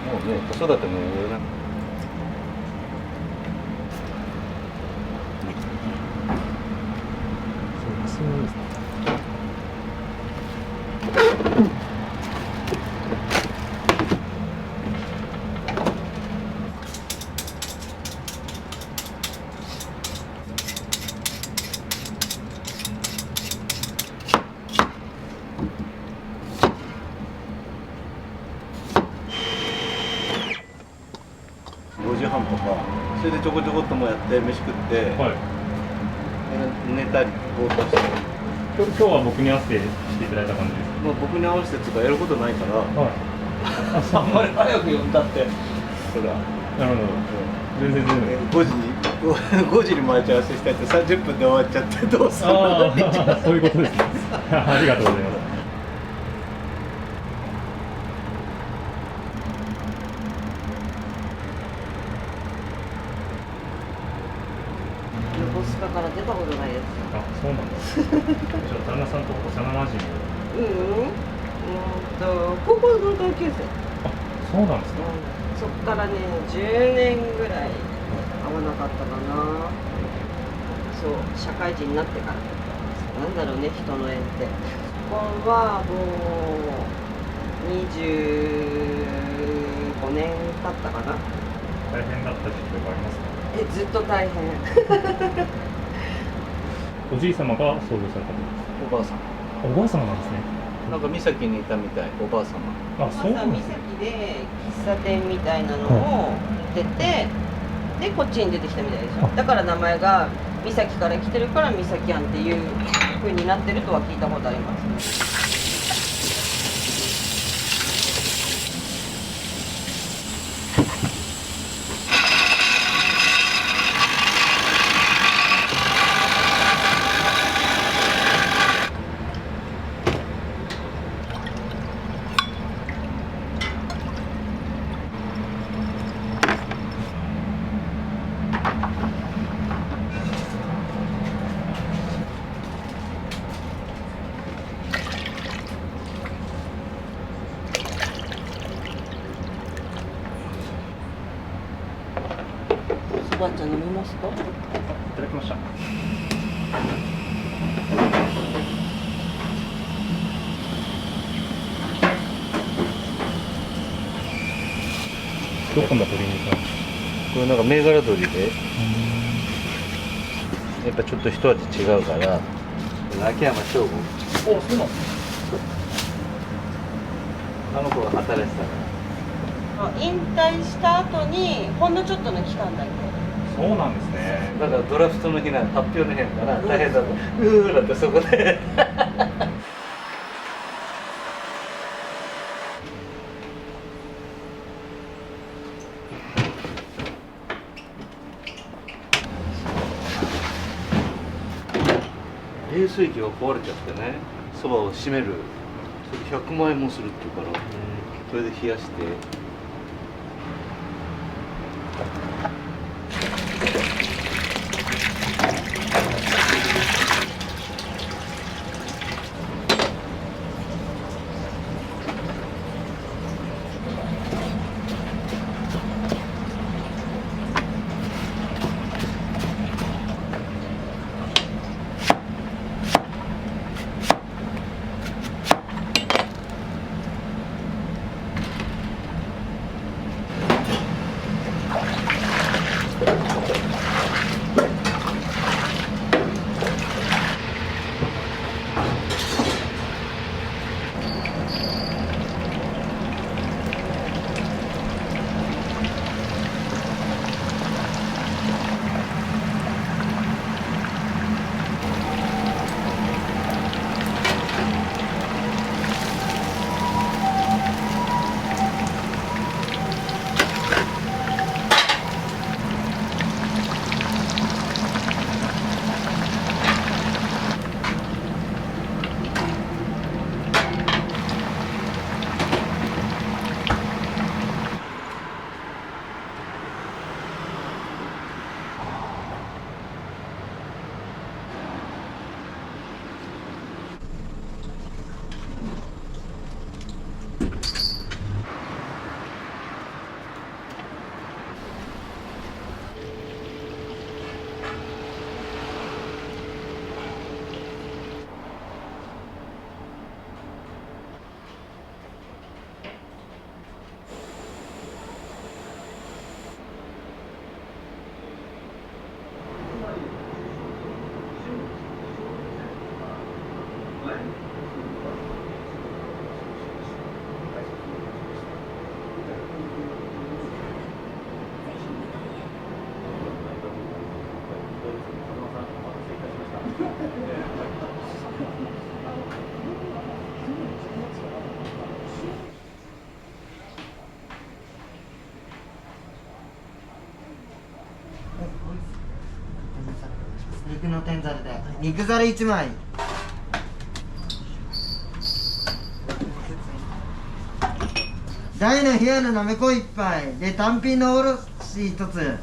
もうね、子育てもいろいろな。そうですね。5時半とか、それでちょこちょこっともやって飯食って、寝たりぼーっとして。今日は僕に合わせてしていただいた感じですか？まあ僕に合わせてとかやることないから、あんまり早く呼んだってほらなるほど、全然5時に待ち合わせしたって30分で終わっちゃってどうするのそういうことですねありがとうございます。横須賀から出たことないです。あ、そうなんです。じゃあ旦那さんと幼馴染。高校の同級生。そうなんですか。そっからね、10年ぐらい会わなかったかな。そう、社会人になってから。なんだろうね、人の縁って。ここはもう25年経ったかな。大変だった時期とかありますか？ずっと大変。おじい様が創業されたんですおばあさん。おばあ様なんですね。なんか三崎にいたみたい、おばあ様。あ、そうなんですね。三崎で喫茶店みたいなのを出て、でこっちに出てきたみたいでしょ。だから名前が三崎から来てるから三崎庵っていう風になってるとは聞いたことあります。おばあちゃん飲みますか？いただきました。どこの鶏肉なんですか？これなんか銘柄鶏で、やっぱちょっと一味違うから、秋山翔吾。お、そうなんですか。あの子が働いてたから。引退した後にほんのちょっとの期間だけ。そうなんですね。だからドラフトの日な発表の日やから大変だと。だってそこで。冷水器が壊れちゃってね、そばを閉める。それ100万円もするっていうから、それで冷やして。の天ざるで肉ざる1枚。大の冷やのなめこ1杯で単品のおろし1つ、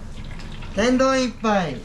天丼1杯。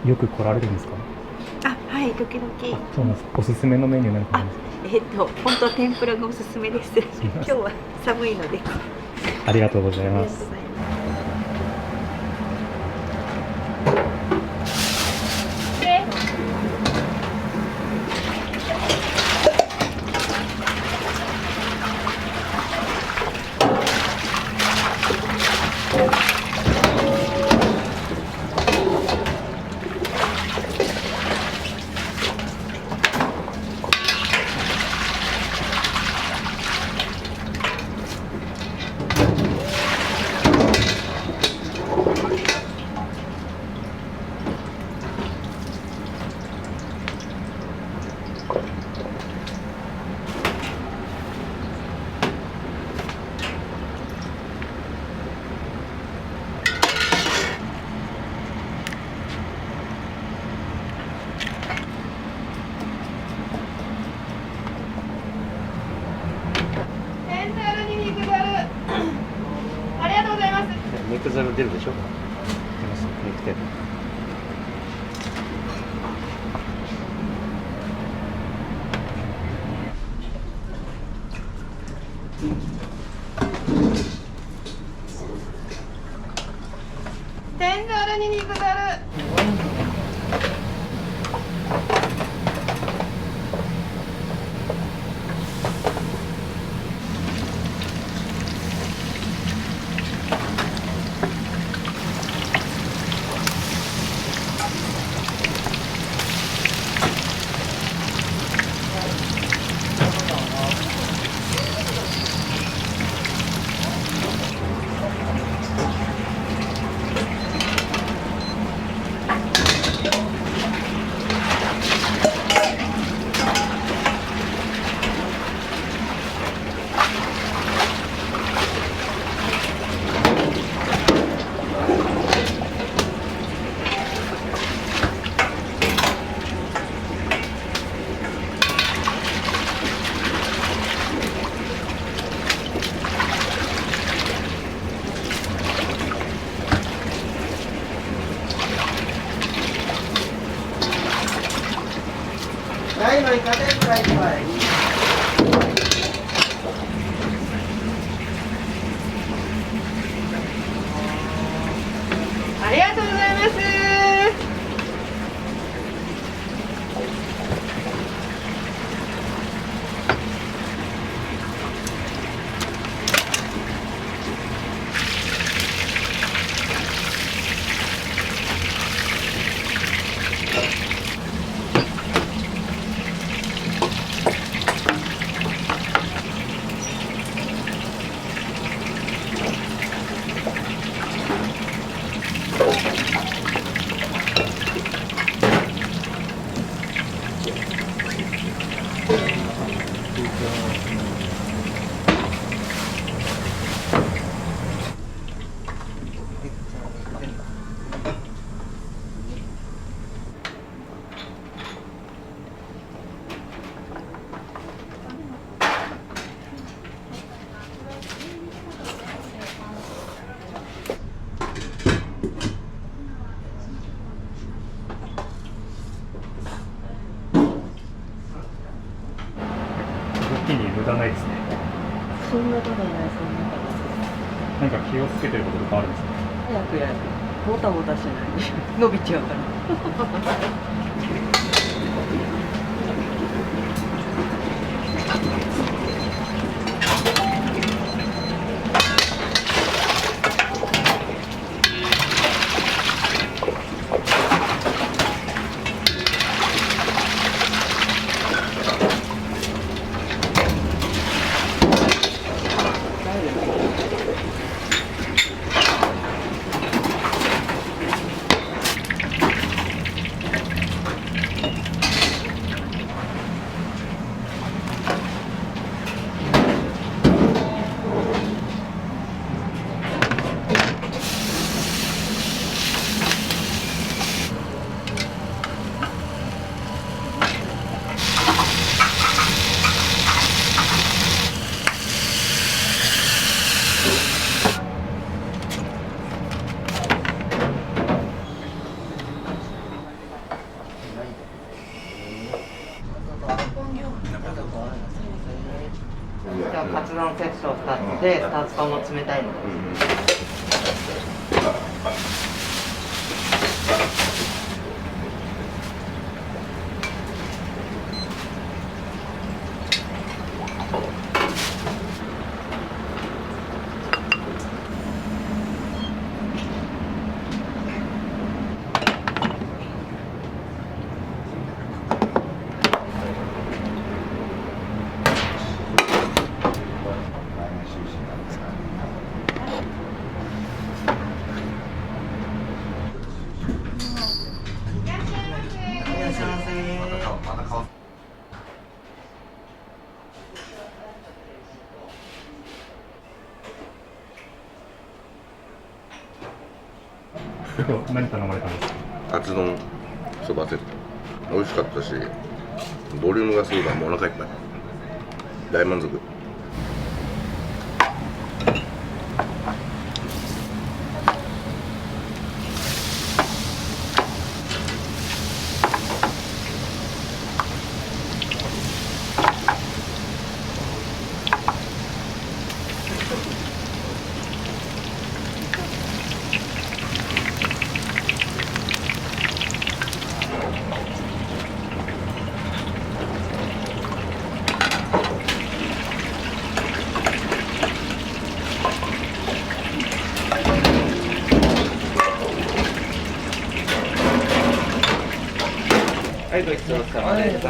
よく来られるんですか？あ、はい、時々。そうなんです。おすすめのメニュー何かあるんですか？本当天ぷらがおすすめです。今日は寒いので。ありがとうございます。肉汁出るでしょ。肉天。天ざるに肉ざる。はい、のイカ天ぷら1杯。ありがとうございます。動きに無駄ないですね。そんなことない、そんなことない。なんか気をつけてることとかあるんですか？早くやる。ボタボタしない。伸びちゃうから。じゃあカツ丼セット2つで2つとも冷たいのです。今日何頼まれたんですか？カツ丼そばセット美味しかったし、ボリュームがすごいからもうお腹いっぱい、大満足。ごちそうさまでした。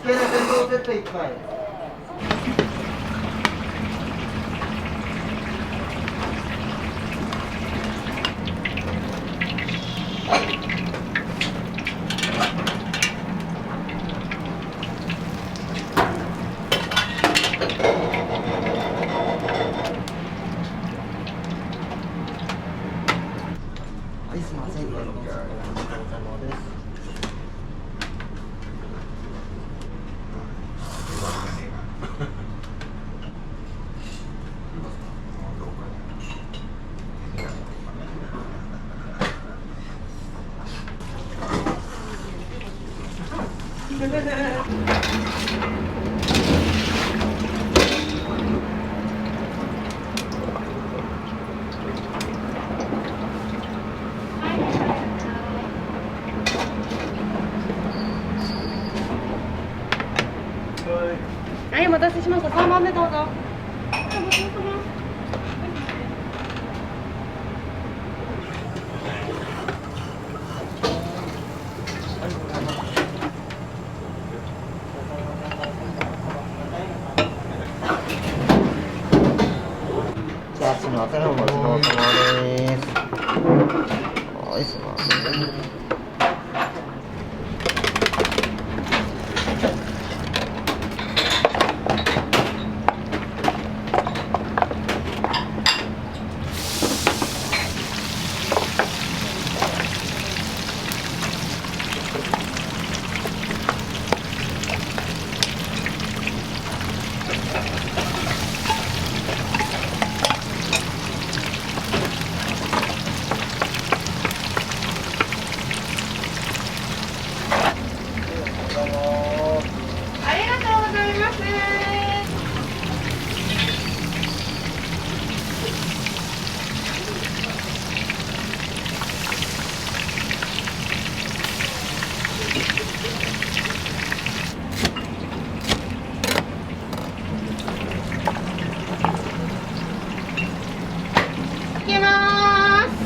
つけな弁当セット1杯。はい、すみません。ごちそうさまです。はい、お待たせしました。3番目どうぞ。じゃあ、すみません、お待ちどうさまです。はい、すみません。ありがとうございます。いきまーす。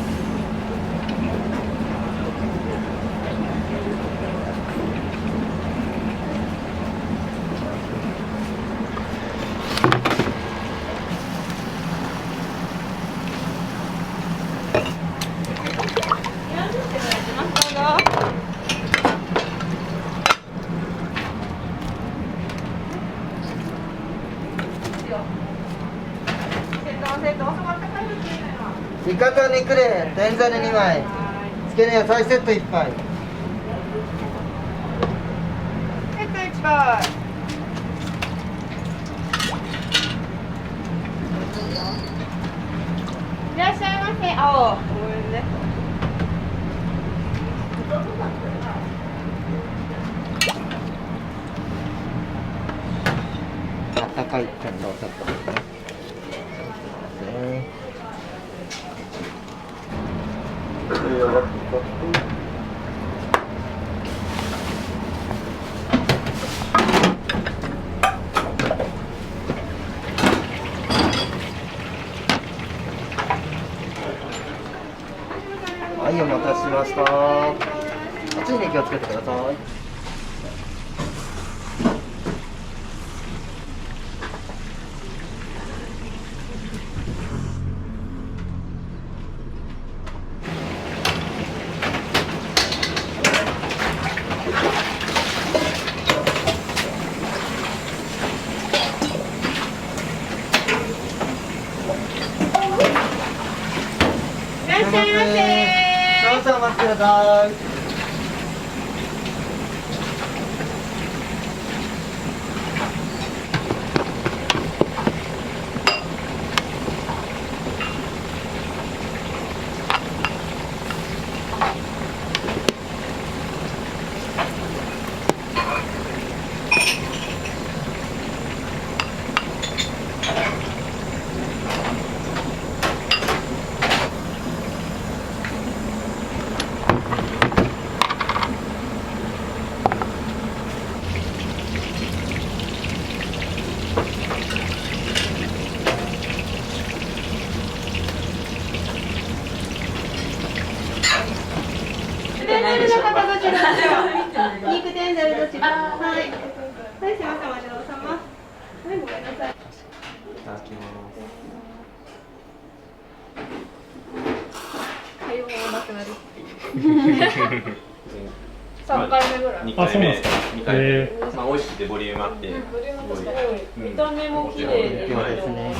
イカと肉で天ざる2枚、つけ根野菜セット1杯。セット1杯。いらっしゃいませ。あ、ごめんね。あったかい天丼セットですね。すみません。はい、お待たせしました。熱いね、気をつけてください。いらっしゃいませ。どうぞお待ちください。ないでしょうか。どちら肉天ざるどちら。はい。はい、すみません、お待ちどうさま。はい、ごめんなさい。いただきます。会話もなくなるっていう。3回目ぐらい。2回目。2回目。まあ美味しくてボリュームあって。ボリュームもすごい。見た目も綺麗で。そうですね。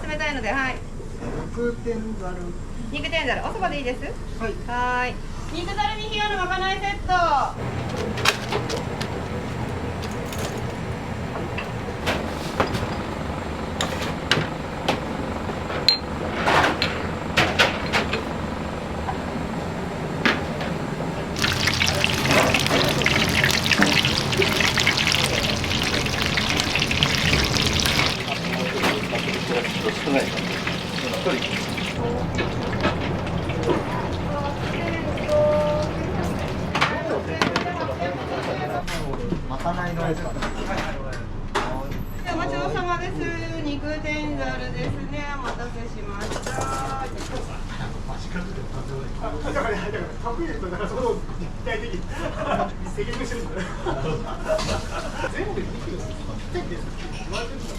冷たいので、はい。肉天ざる、おそばでいいです。はい。肉ざるに冷やのまかないセット。まかないのですかね。お待ちどうさまです。肉天ざるですね。お待たせしました。だから得意な人だからその立体的に積極してるんだね。全部できるんですか。言われてるんだ。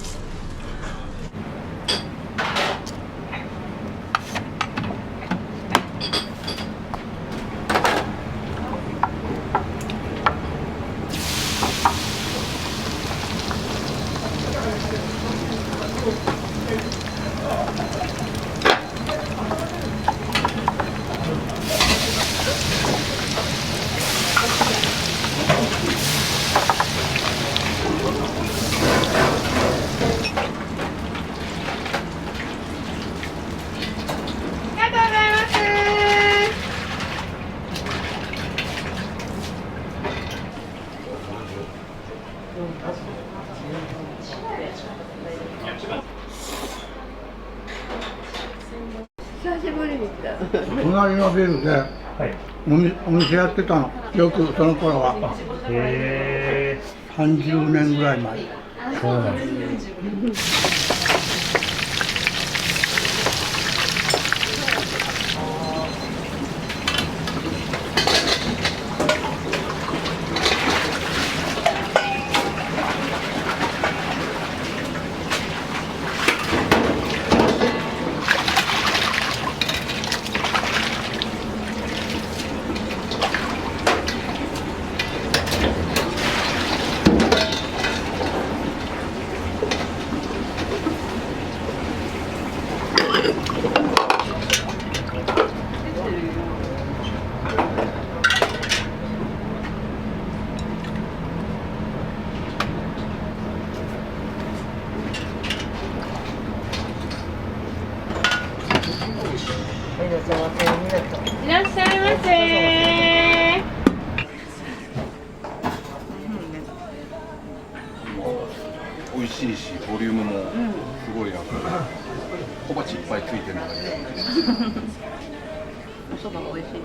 久しぶりに来た。隣のビルでお店やってたの、よくその頃は。30年ぐらい前。そうなんです。いらっしゃいませ。美味しいし、ボリュームもすごいなんか小鉢いっぱいついてるのがいい。お蕎麦美味しい。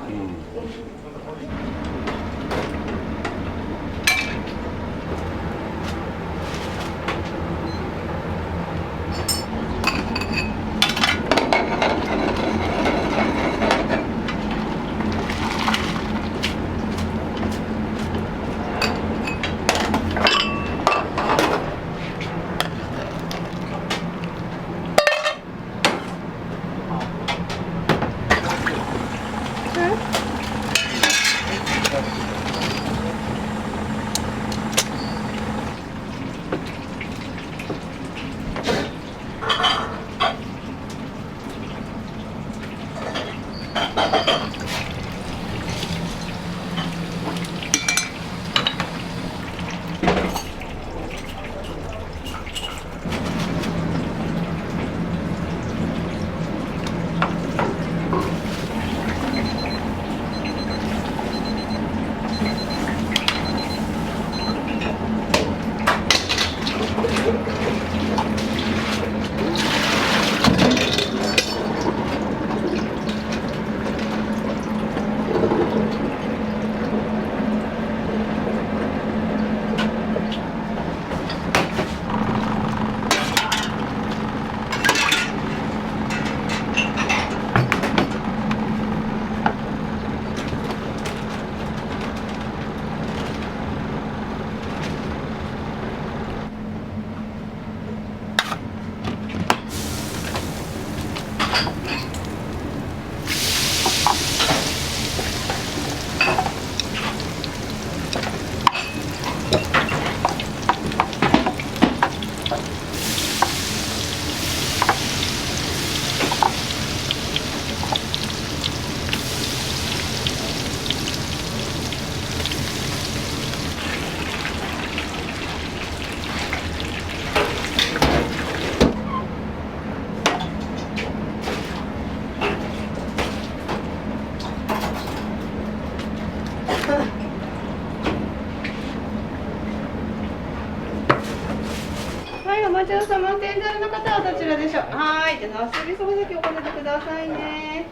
お待ちどうさま。天ざるの方はどちらでしょう。はい、じゃあ、なすびそば先おかけてくださいね。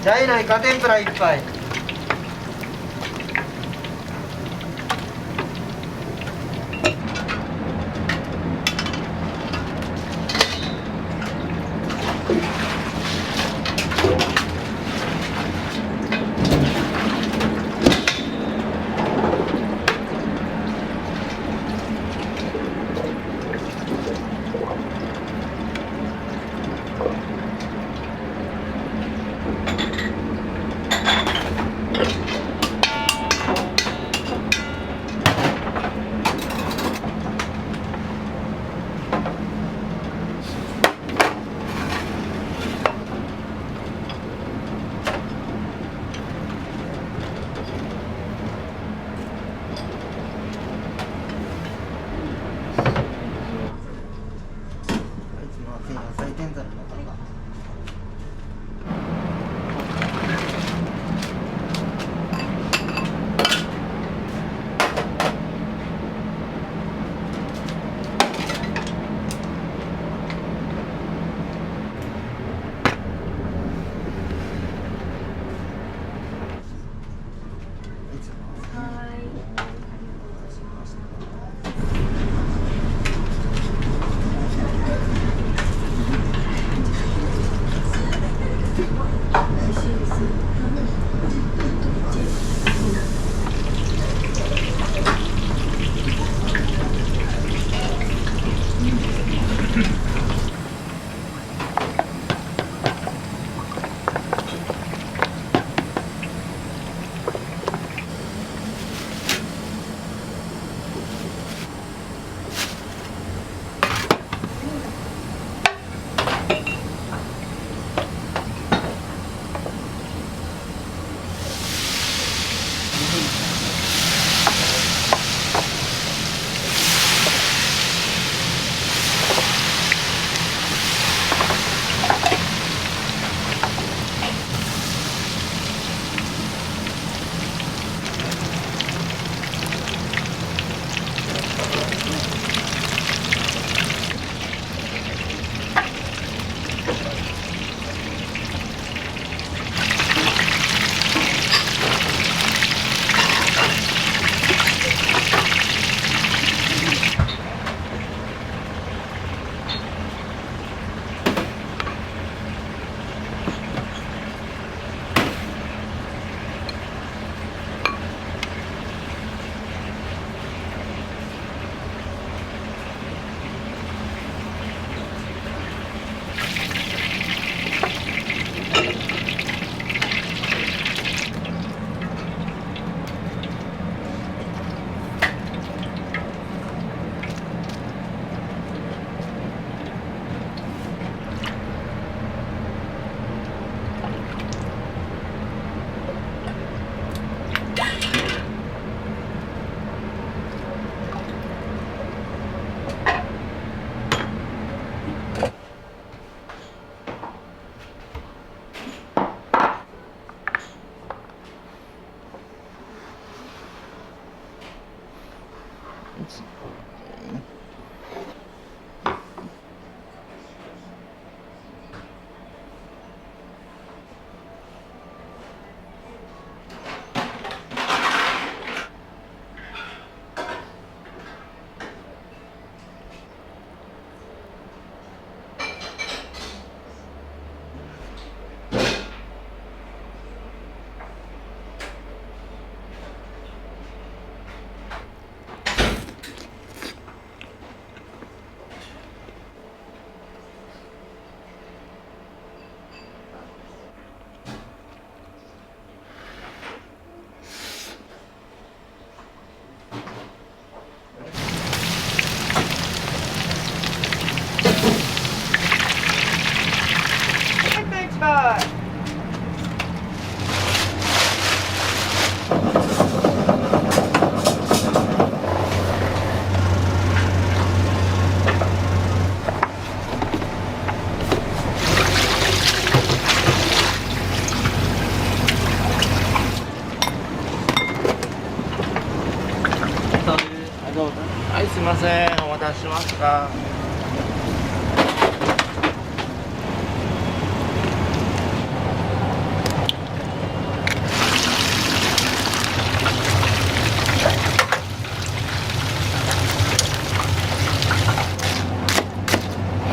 在内か天ぷら1杯。ます。はい、すいません、お待たせしました。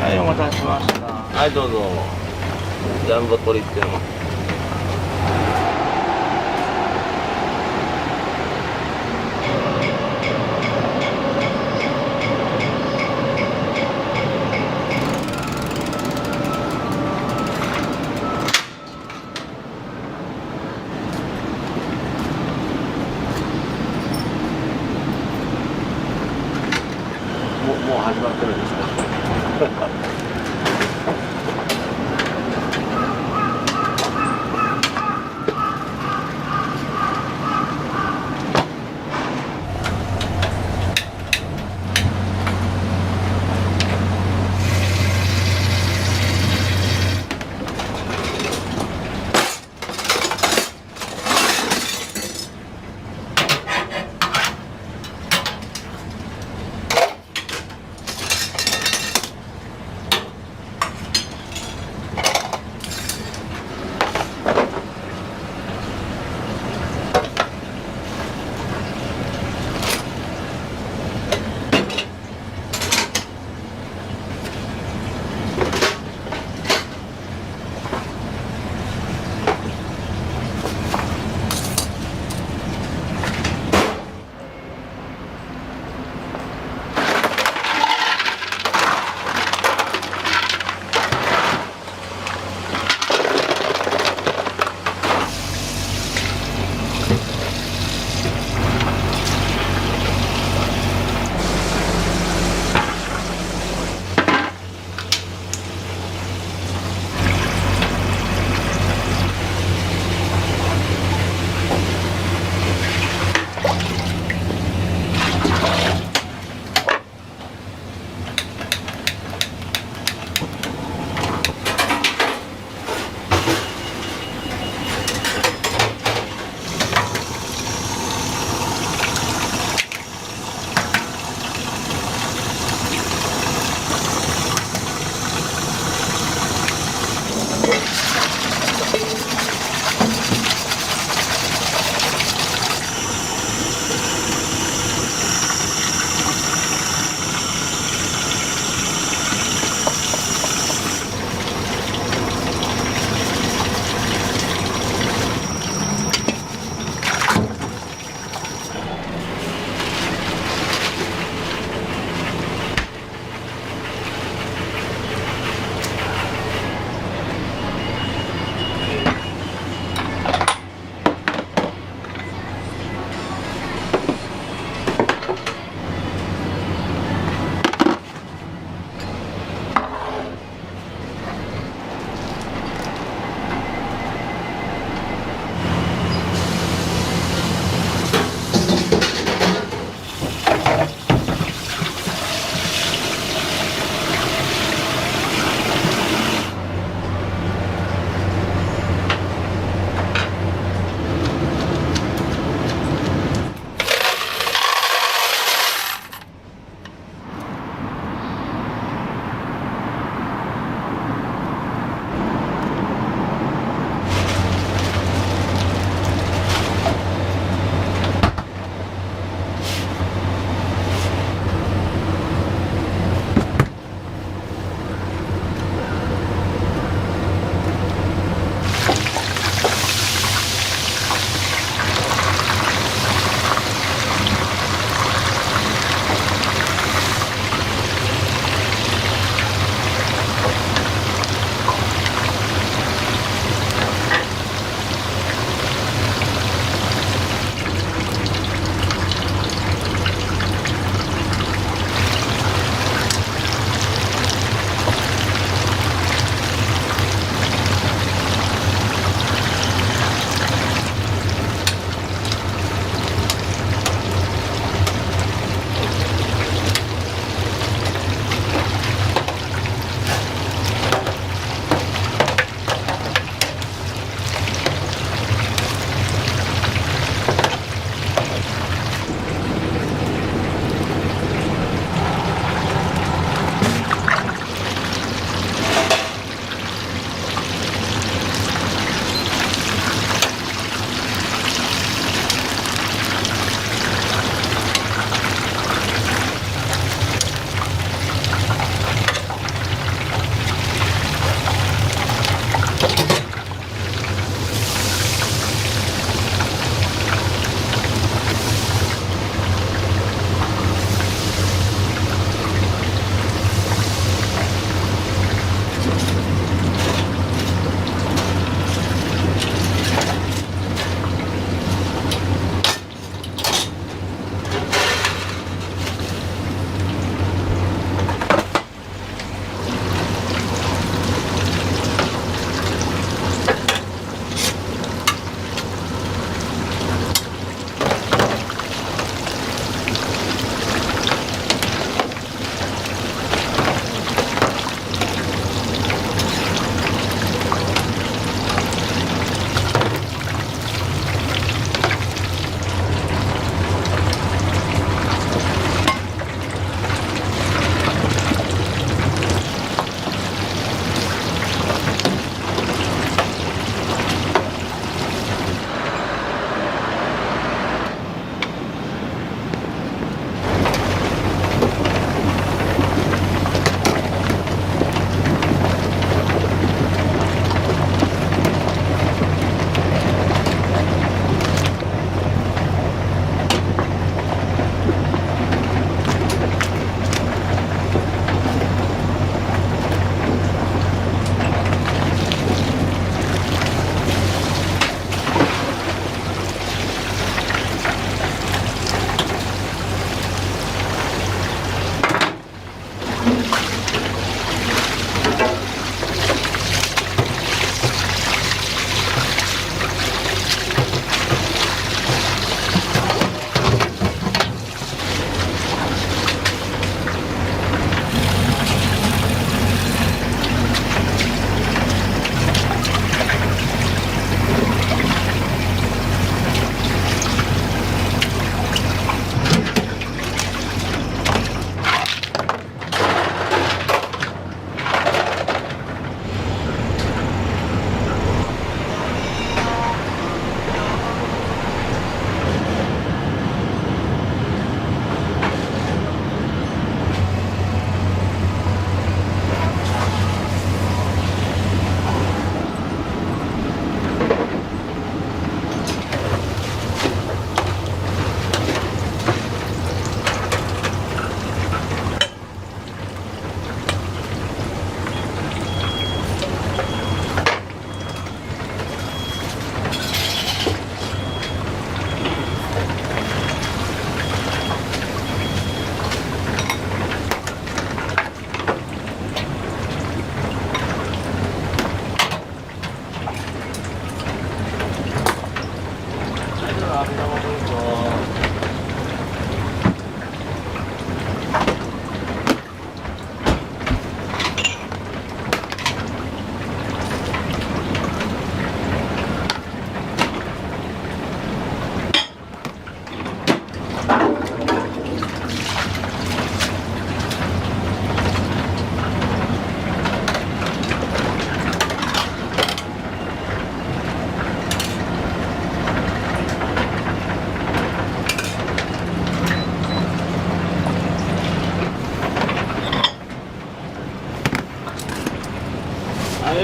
はい、お待たせしました。はい、どうぞ。ジャンボ鶏っての。もう始まってるんですか。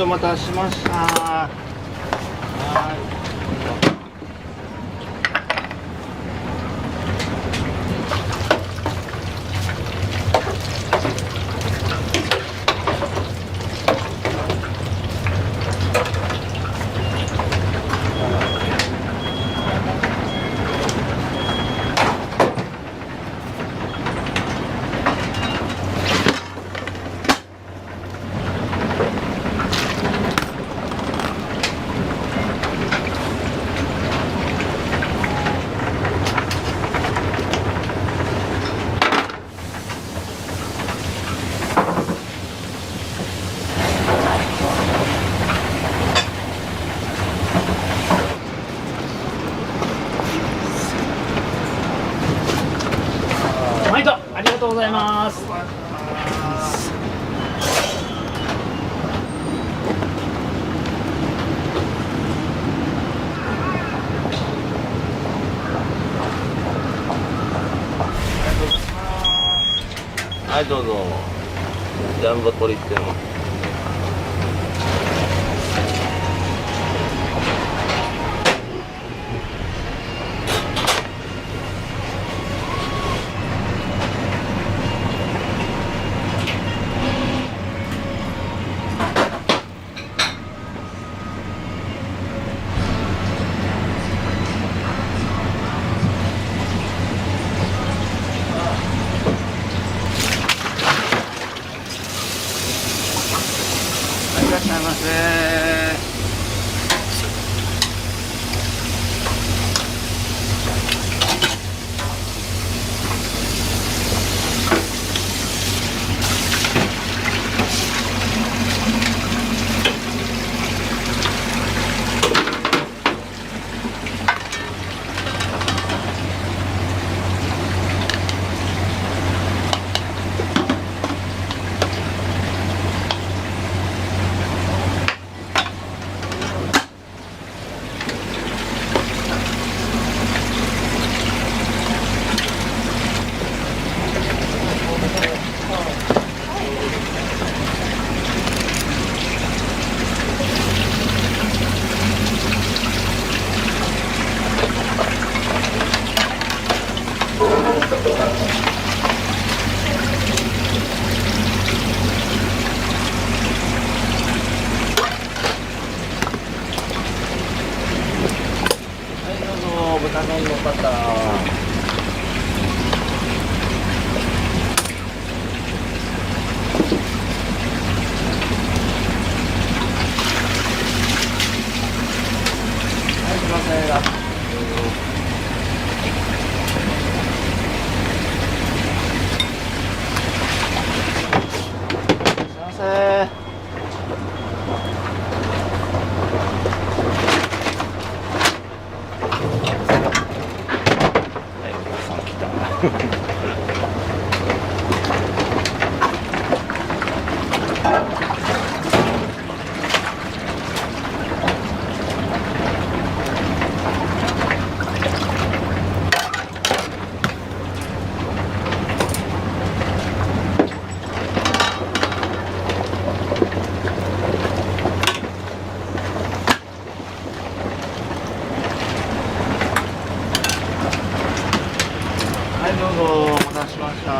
お待たせしました。毎度ありがとうございます。はいどうぞ。ジャンボトリっての。いらっしゃいませ。豚丼のバター。はいどうぞお待たせしました。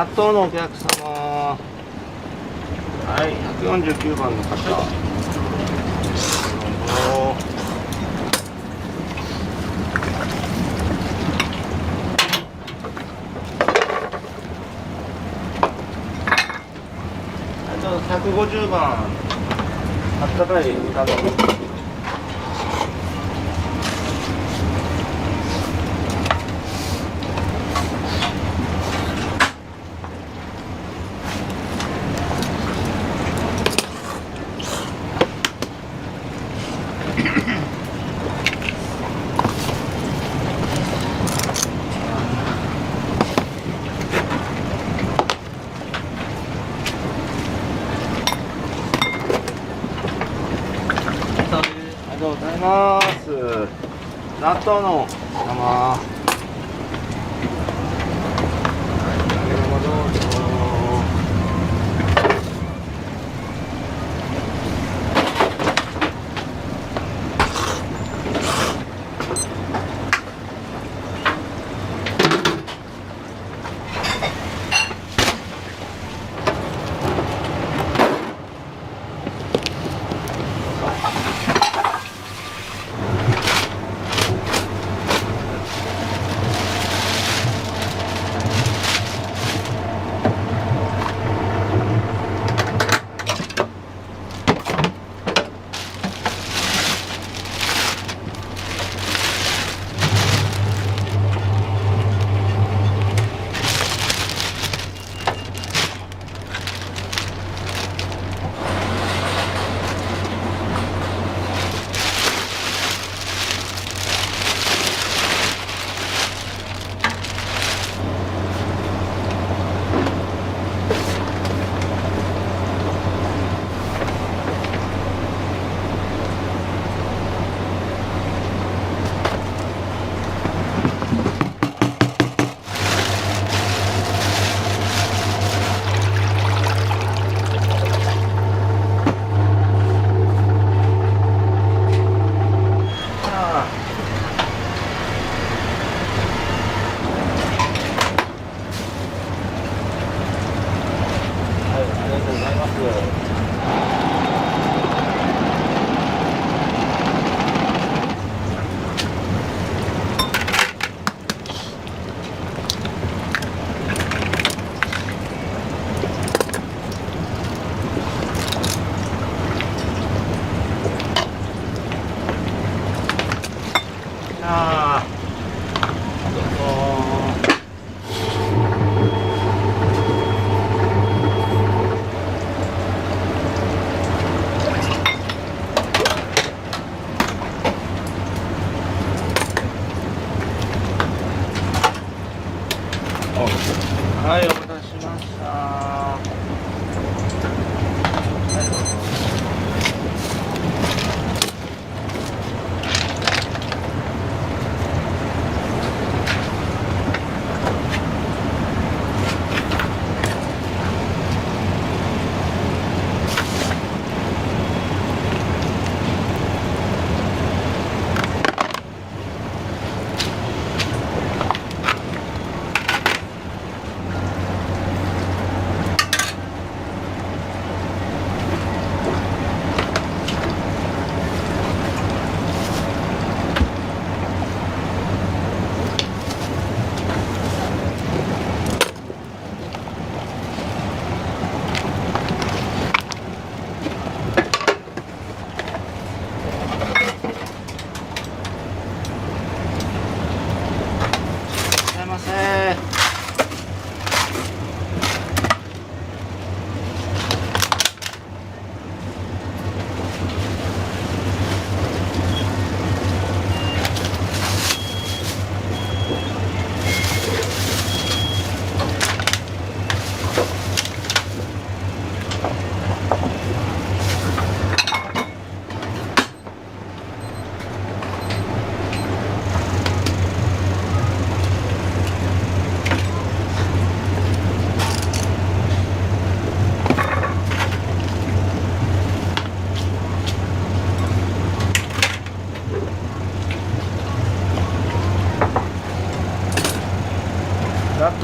納豆のお客様。はい、149番の方。150番、あったかい豚丼。ありがとうございます。納豆の生。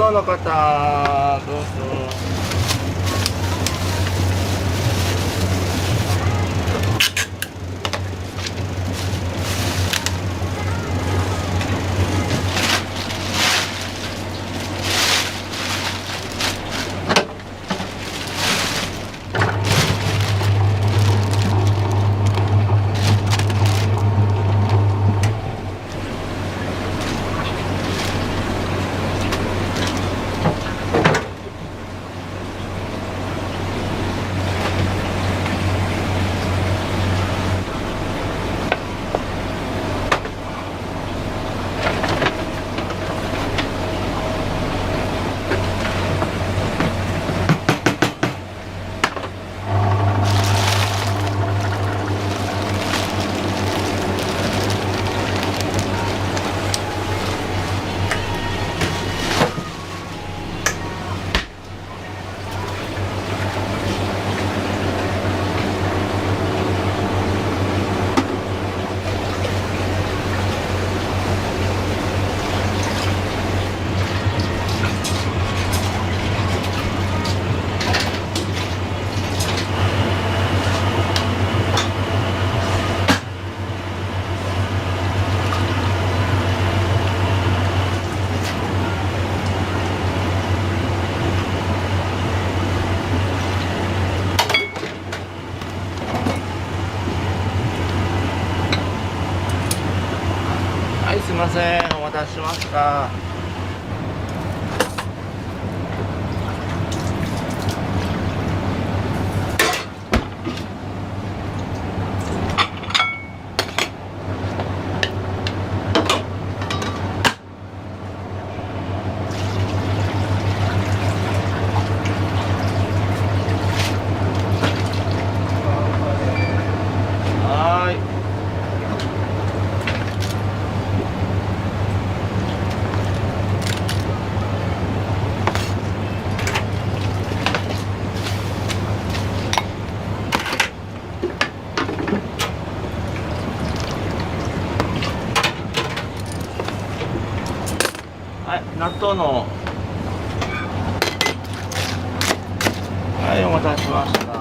方の方、どうぞ。はい、すみません、お待たせしました。はい、納豆の。はい、お待たせしました。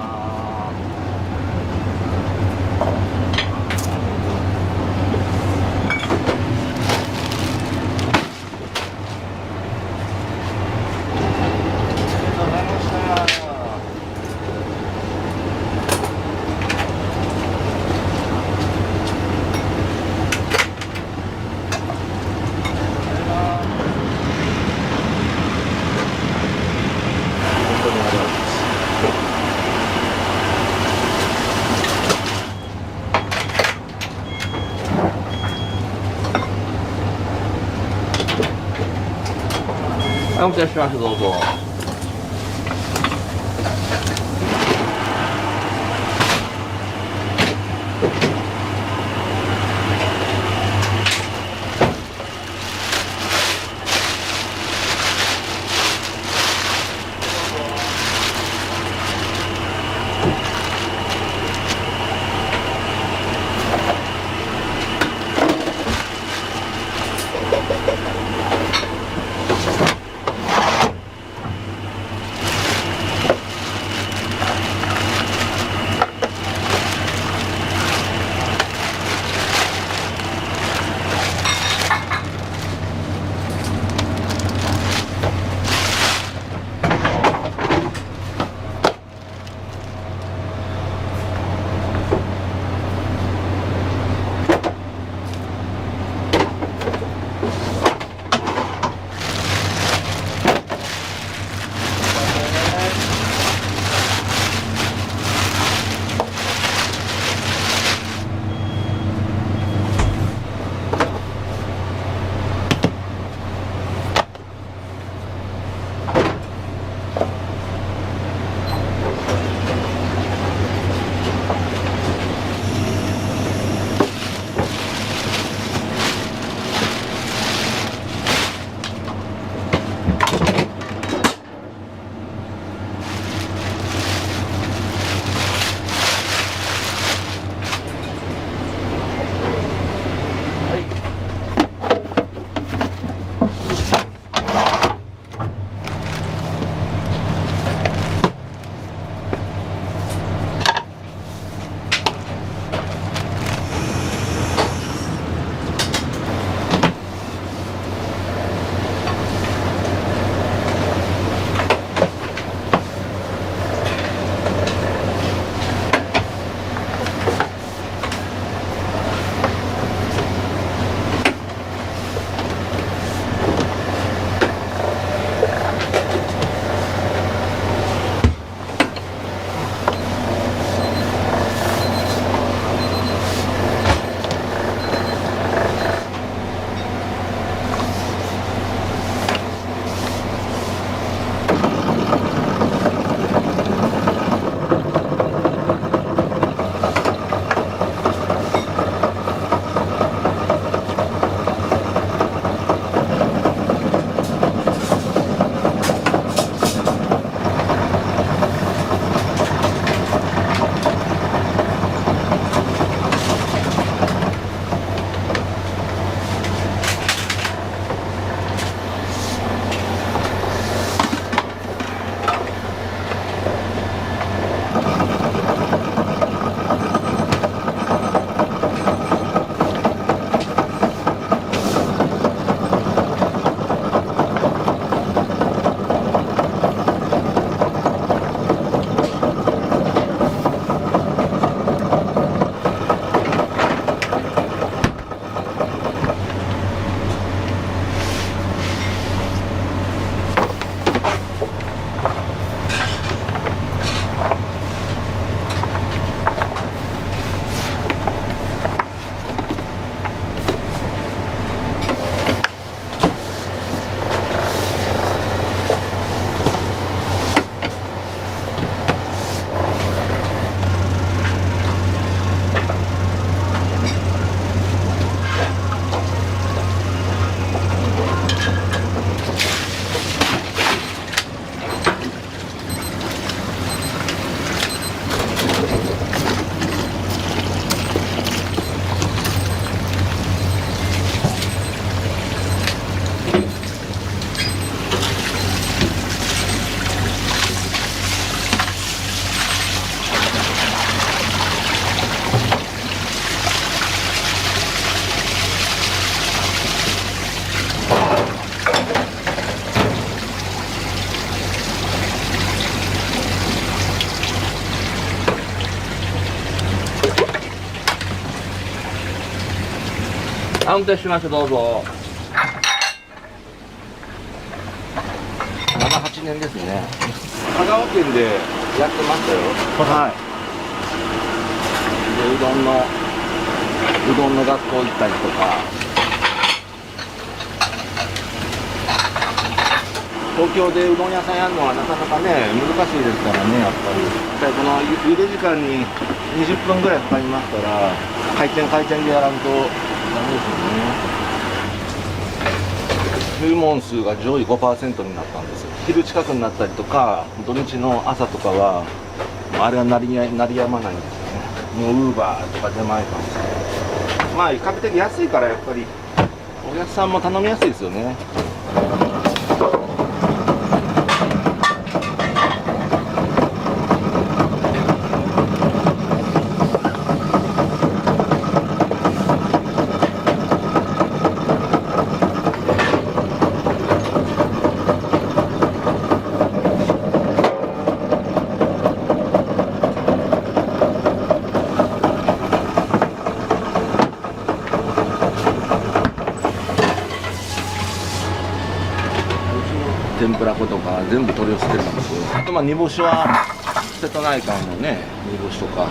はい、お待たせしました。どうぞ。運転しましょう、どうぞ。7、8年ですね。香川県でやってましたよ。はい。で、うどんの学校行ったりとか。東京でうどん屋さんやるのはなかなかね、難しいですからね、やっぱり。この茹で時間に20分ぐらいかかりますから、回転でやらんとダメですよね。注文数が上位 5% になったんですよ。昼近くになったりとか、土日の朝とかは、あれは鳴りやまないんですよね。もうウーバーとか出前館。まあ、比較的安いからやっぱり、お客さんも頼みやすいですよね。天ぷら粉とか全部取り寄せてるんですよ。あと煮干しは瀬戸内海のね、煮干しとか。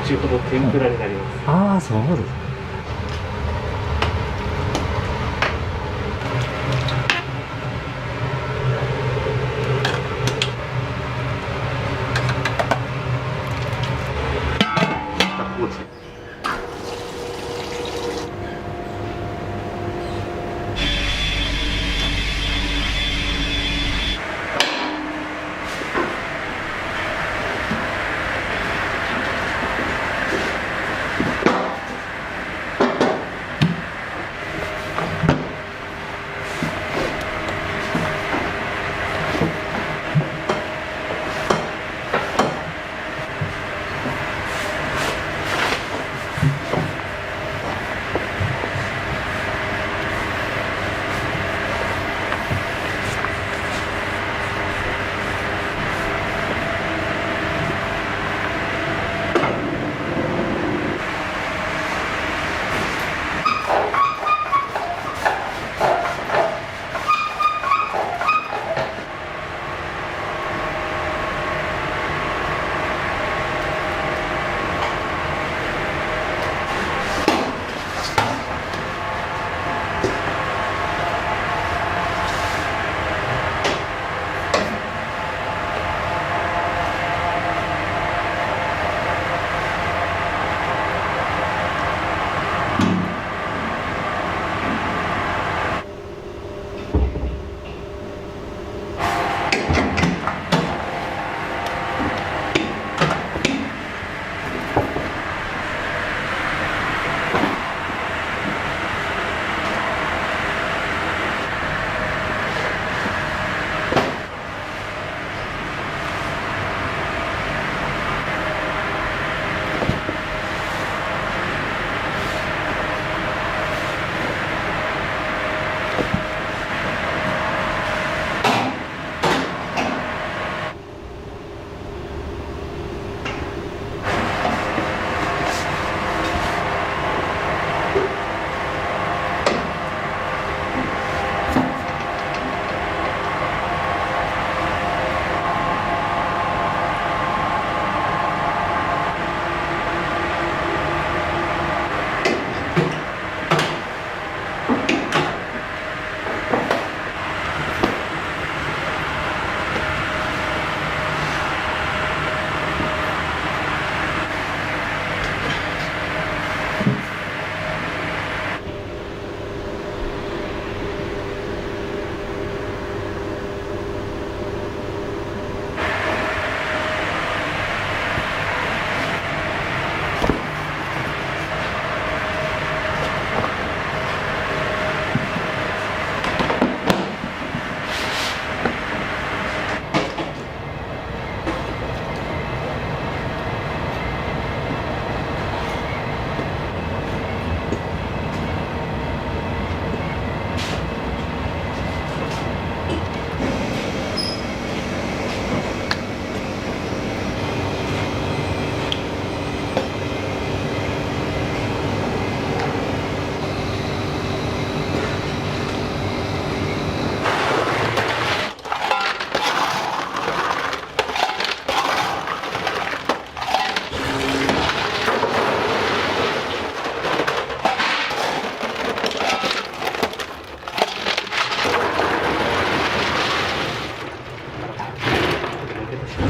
後ほど天ぷらになります。ああ、そうです。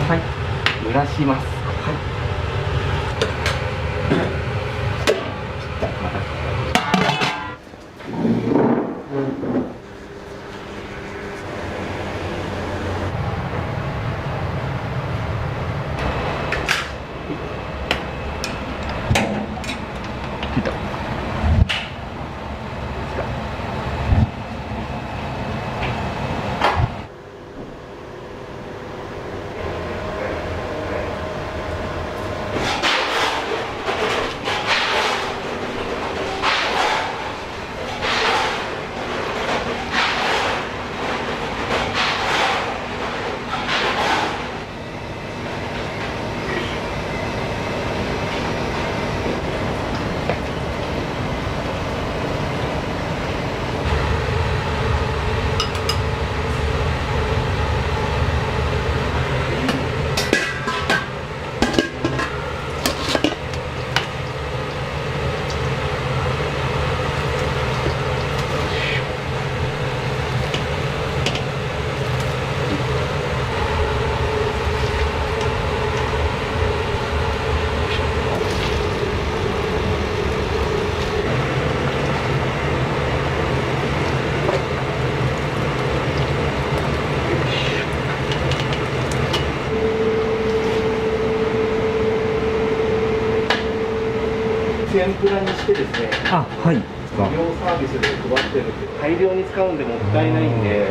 はい、蒸らします。はい。天ぷらにしてですね、あ、はい。無料サービスで配ってるんで、大量に使うんでもったいないんで。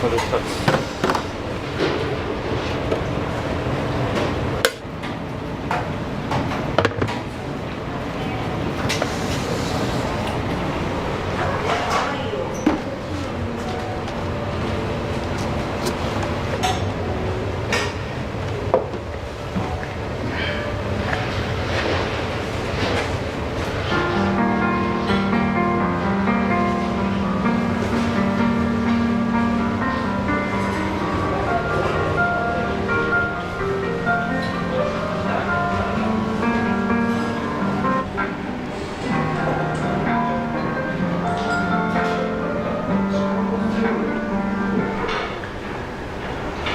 これ2つ。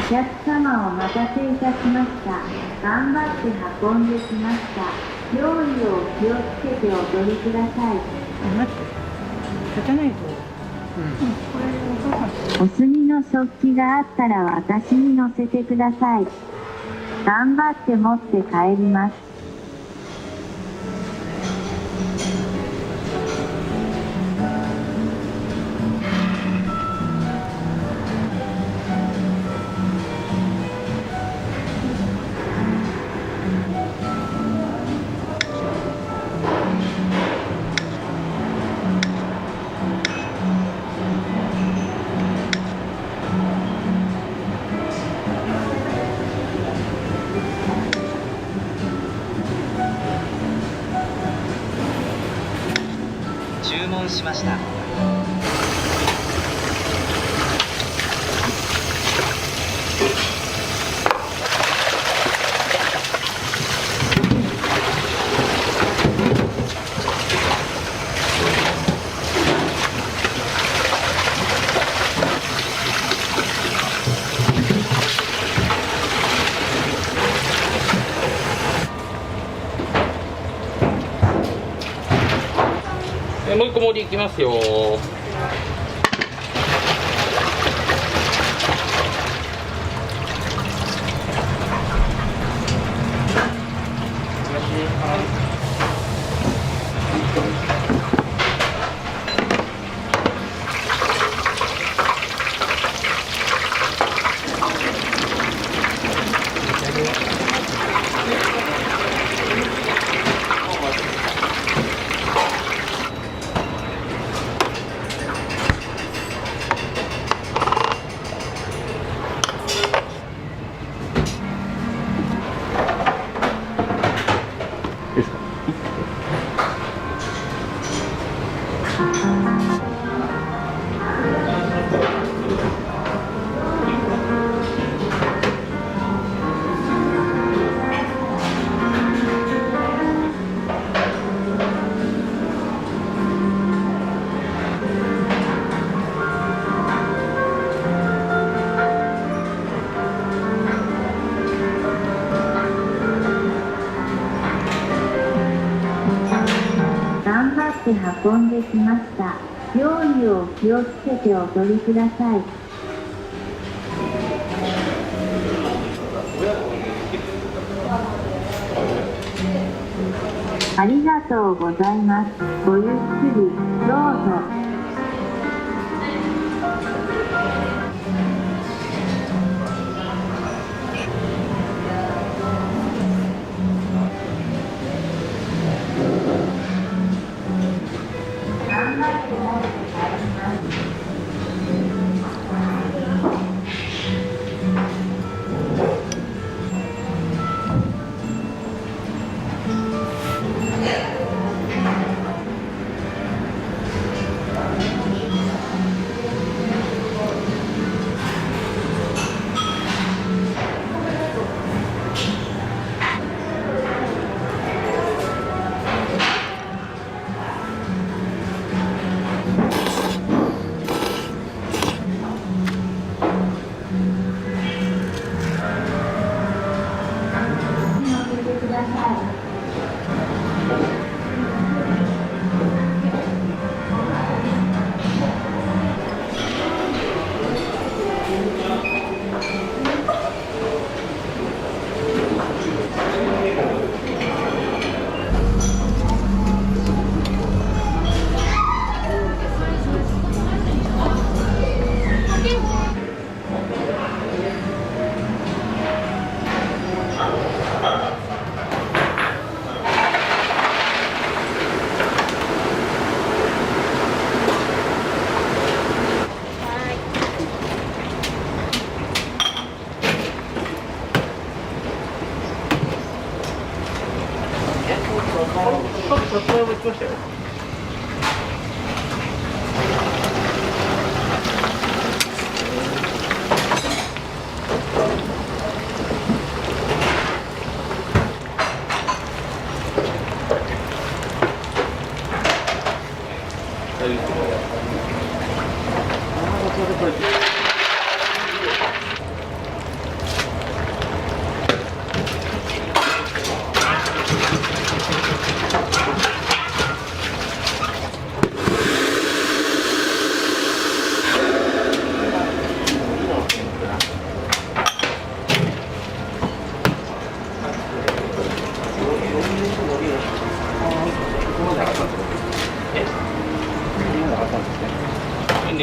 お客様お待たせいたしました。頑張って運んできました。用意を気をつけてお取りください。緒じゃないと。お墨の食器があったら私に乗せてください。頑張って持って帰ります。注文しました。もう一個盛りいきますよ。頑張って運んできました。料理を気をつけてお取りください。ありがとうございます。ごゆっくりどうぞ。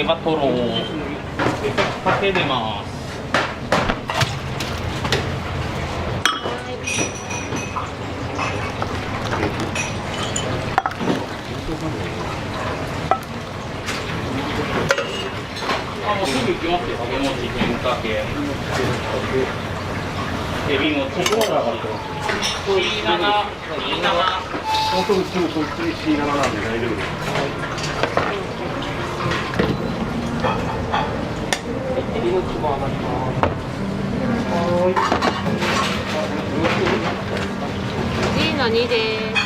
バトローかけ出ます。もうすぐ行きますよ。揚げ餅、けんかけ、エビ餅、ここまで上がってます。C7、本当にすぐこっちに C7 なんで大丈夫です。エビ餅も上がります。G2です。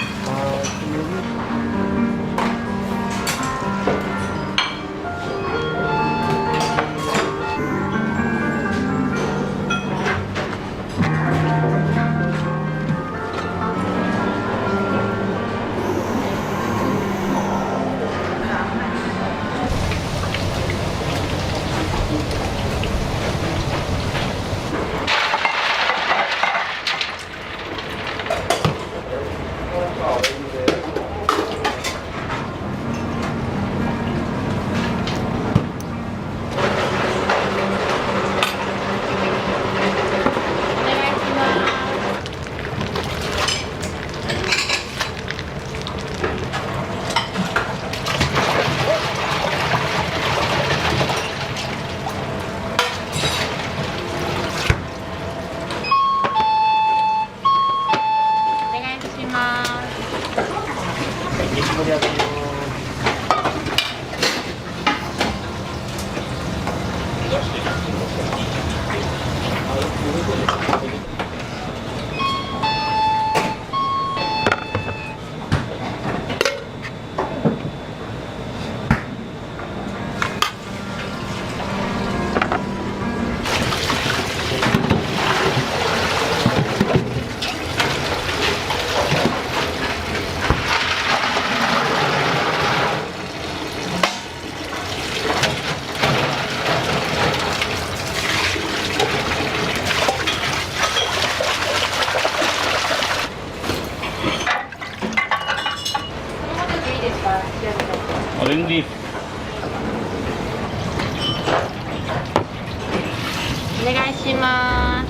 全然いいっす。お願いします。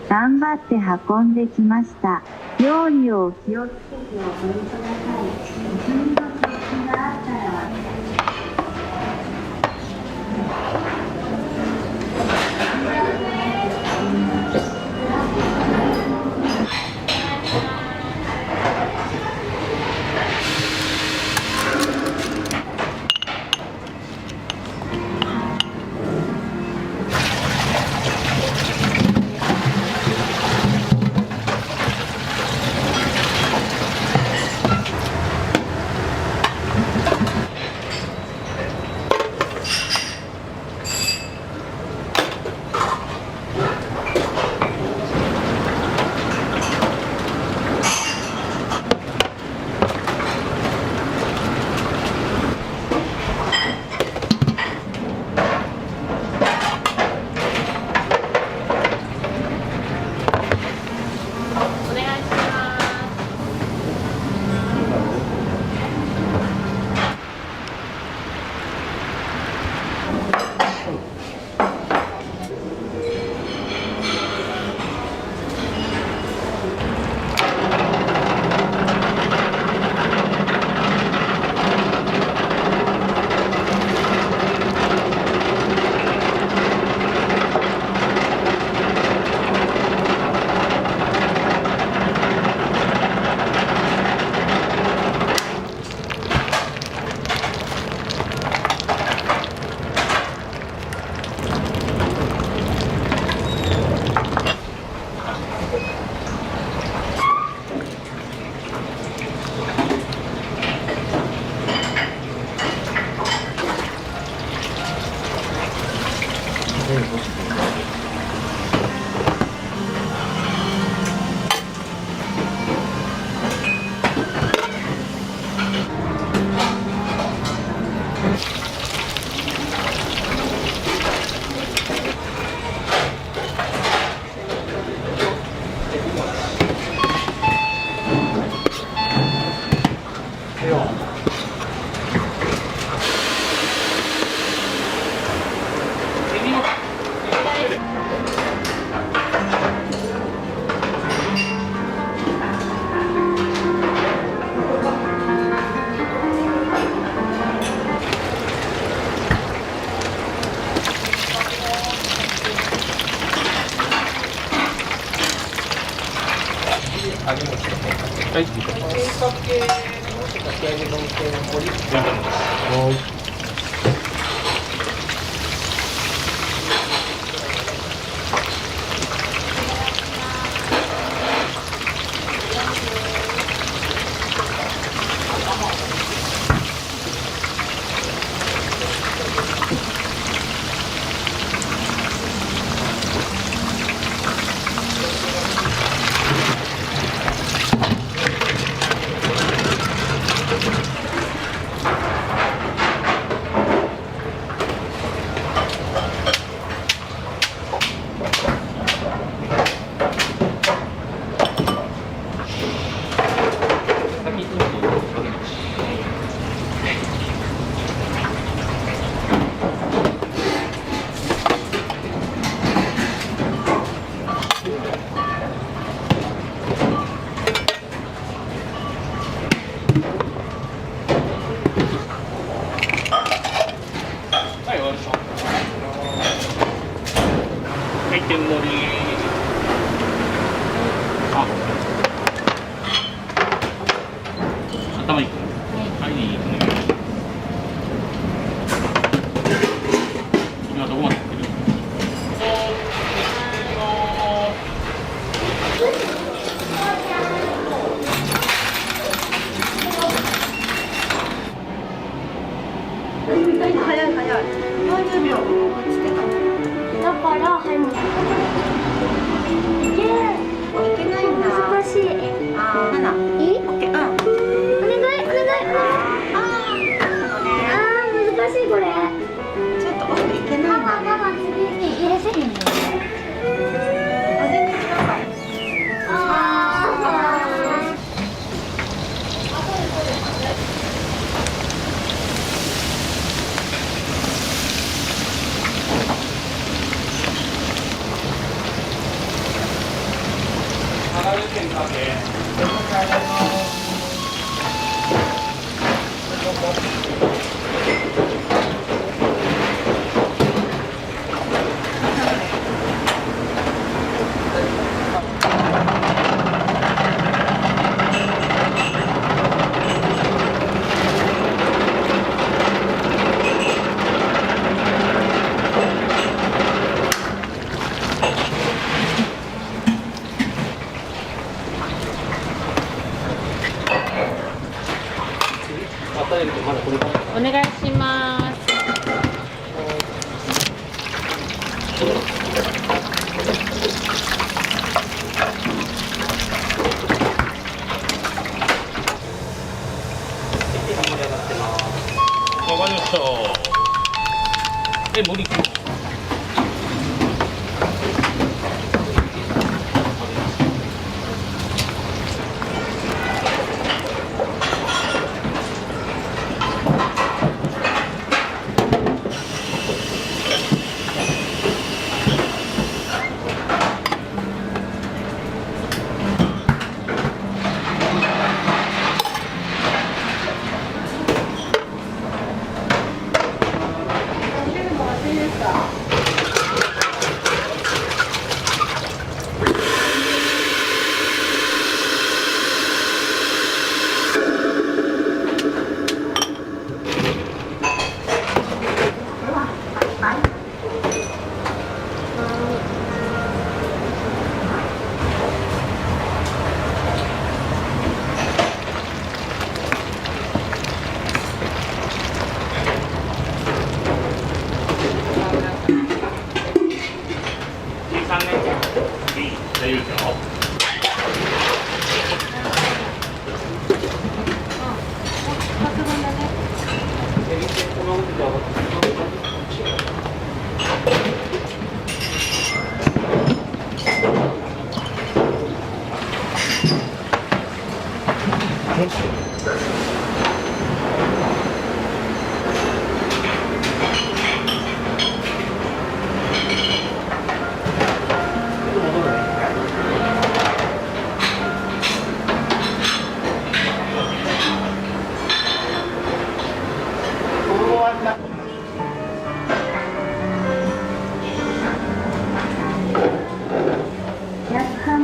頑張って運んできました。料理をお気をつけてお取りください。お済みの食器があったら揚げ餅とか。はい。かけもしかき揚げ丼系の盛り。はい。お願いします。わかりました。盛り。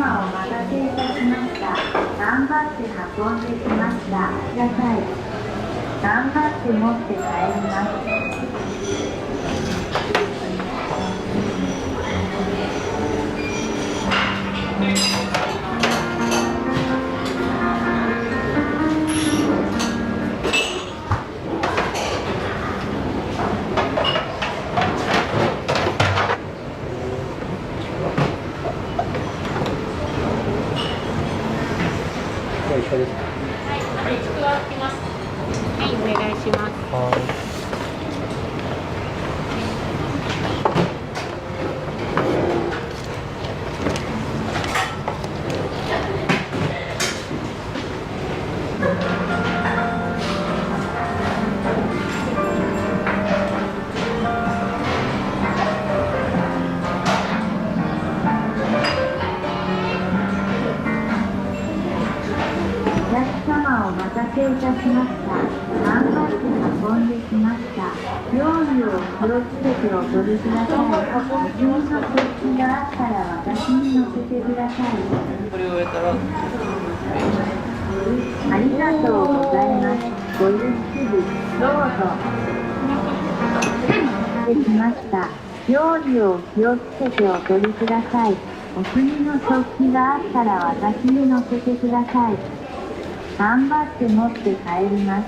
お待たせいたしました。運んできました。ください。頑張って持って帰ります。はい、ちくわきます。はい、お願いします。お客様お待たせいたしました。頑張って運んできました。料理を気をつけてお取りください。お気の食器があったら私に乗せてください。これを終えたらありがとうございます。ごゆっくりどうぞ。できました。料理を気をつけてお取りください。お国の食器があったら私に乗せてください。頑張って持って帰ります。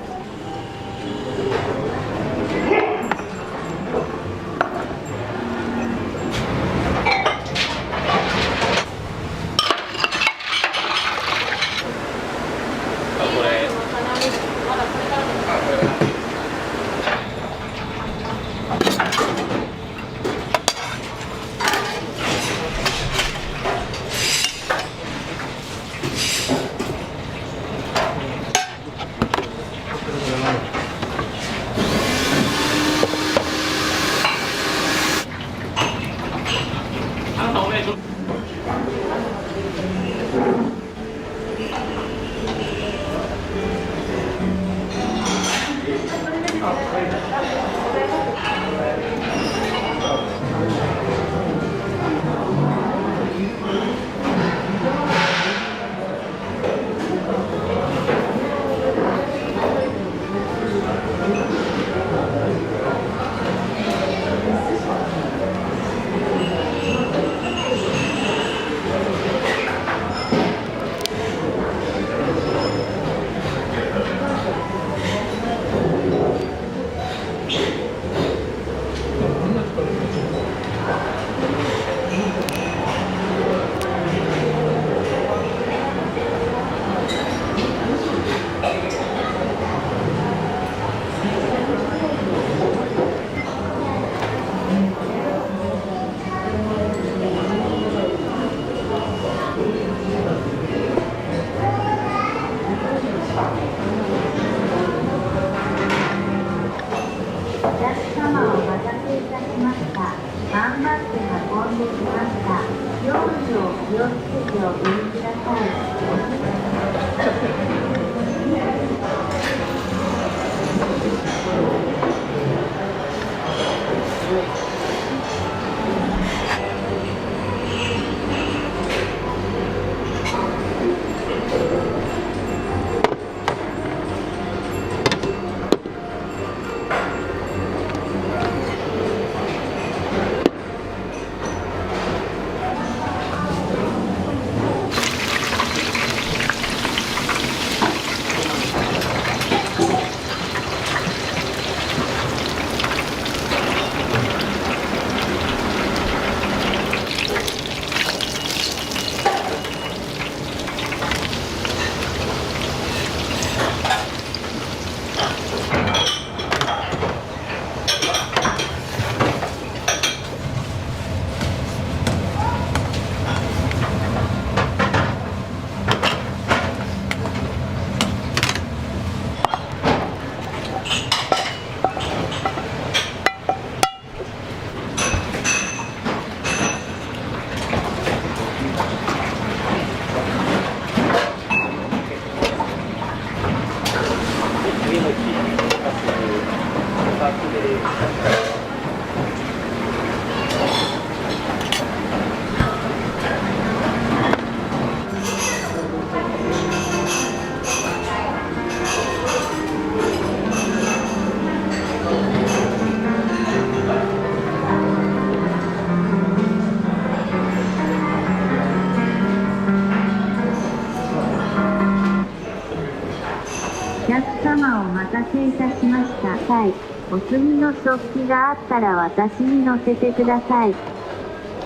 客様お待たせいたしました。はい。お次の食器があったら私に乗せてください。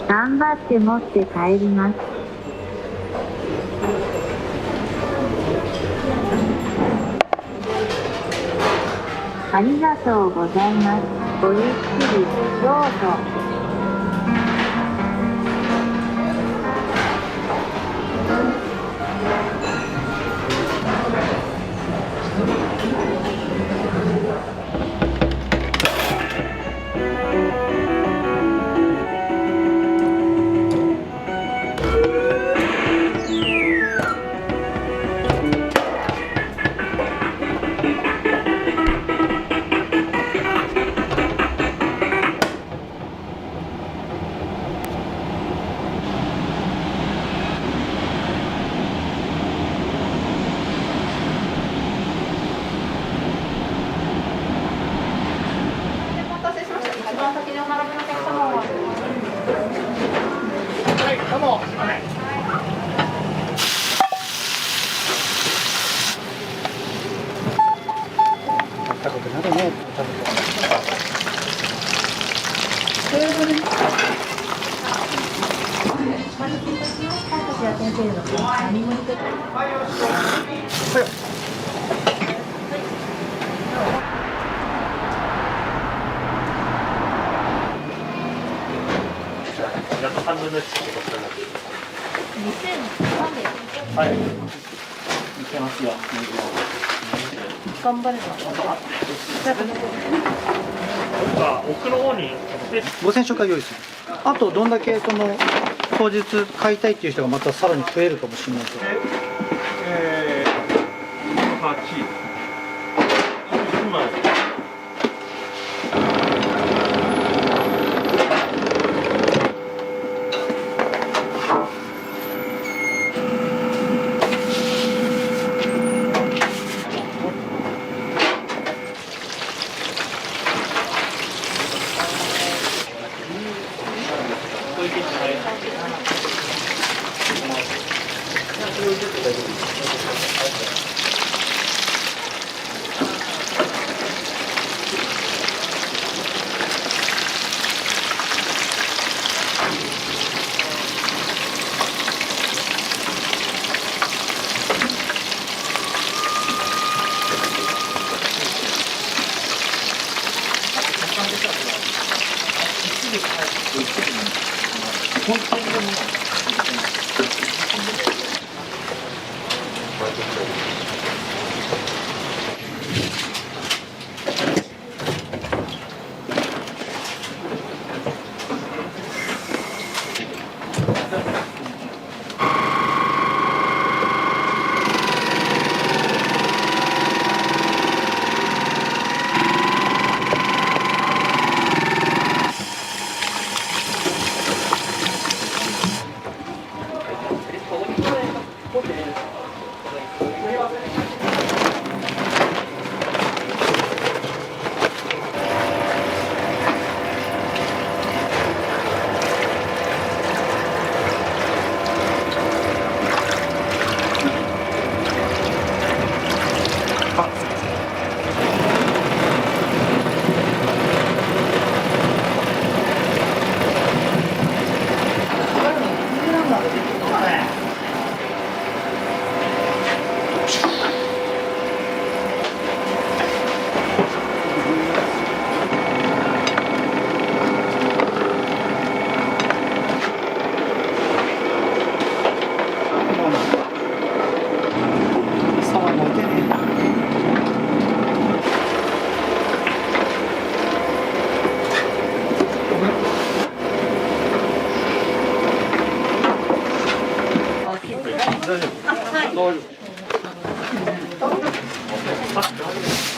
頑張って持って帰ります。ありがとうございます。ごゆっくりどうぞ。はい。いけますよ。頑張れば。奥の方に5000食は用意する。あとどんだけその当日買いたいっていう人がまたさらに増えるかもしれないけど。8。1枚。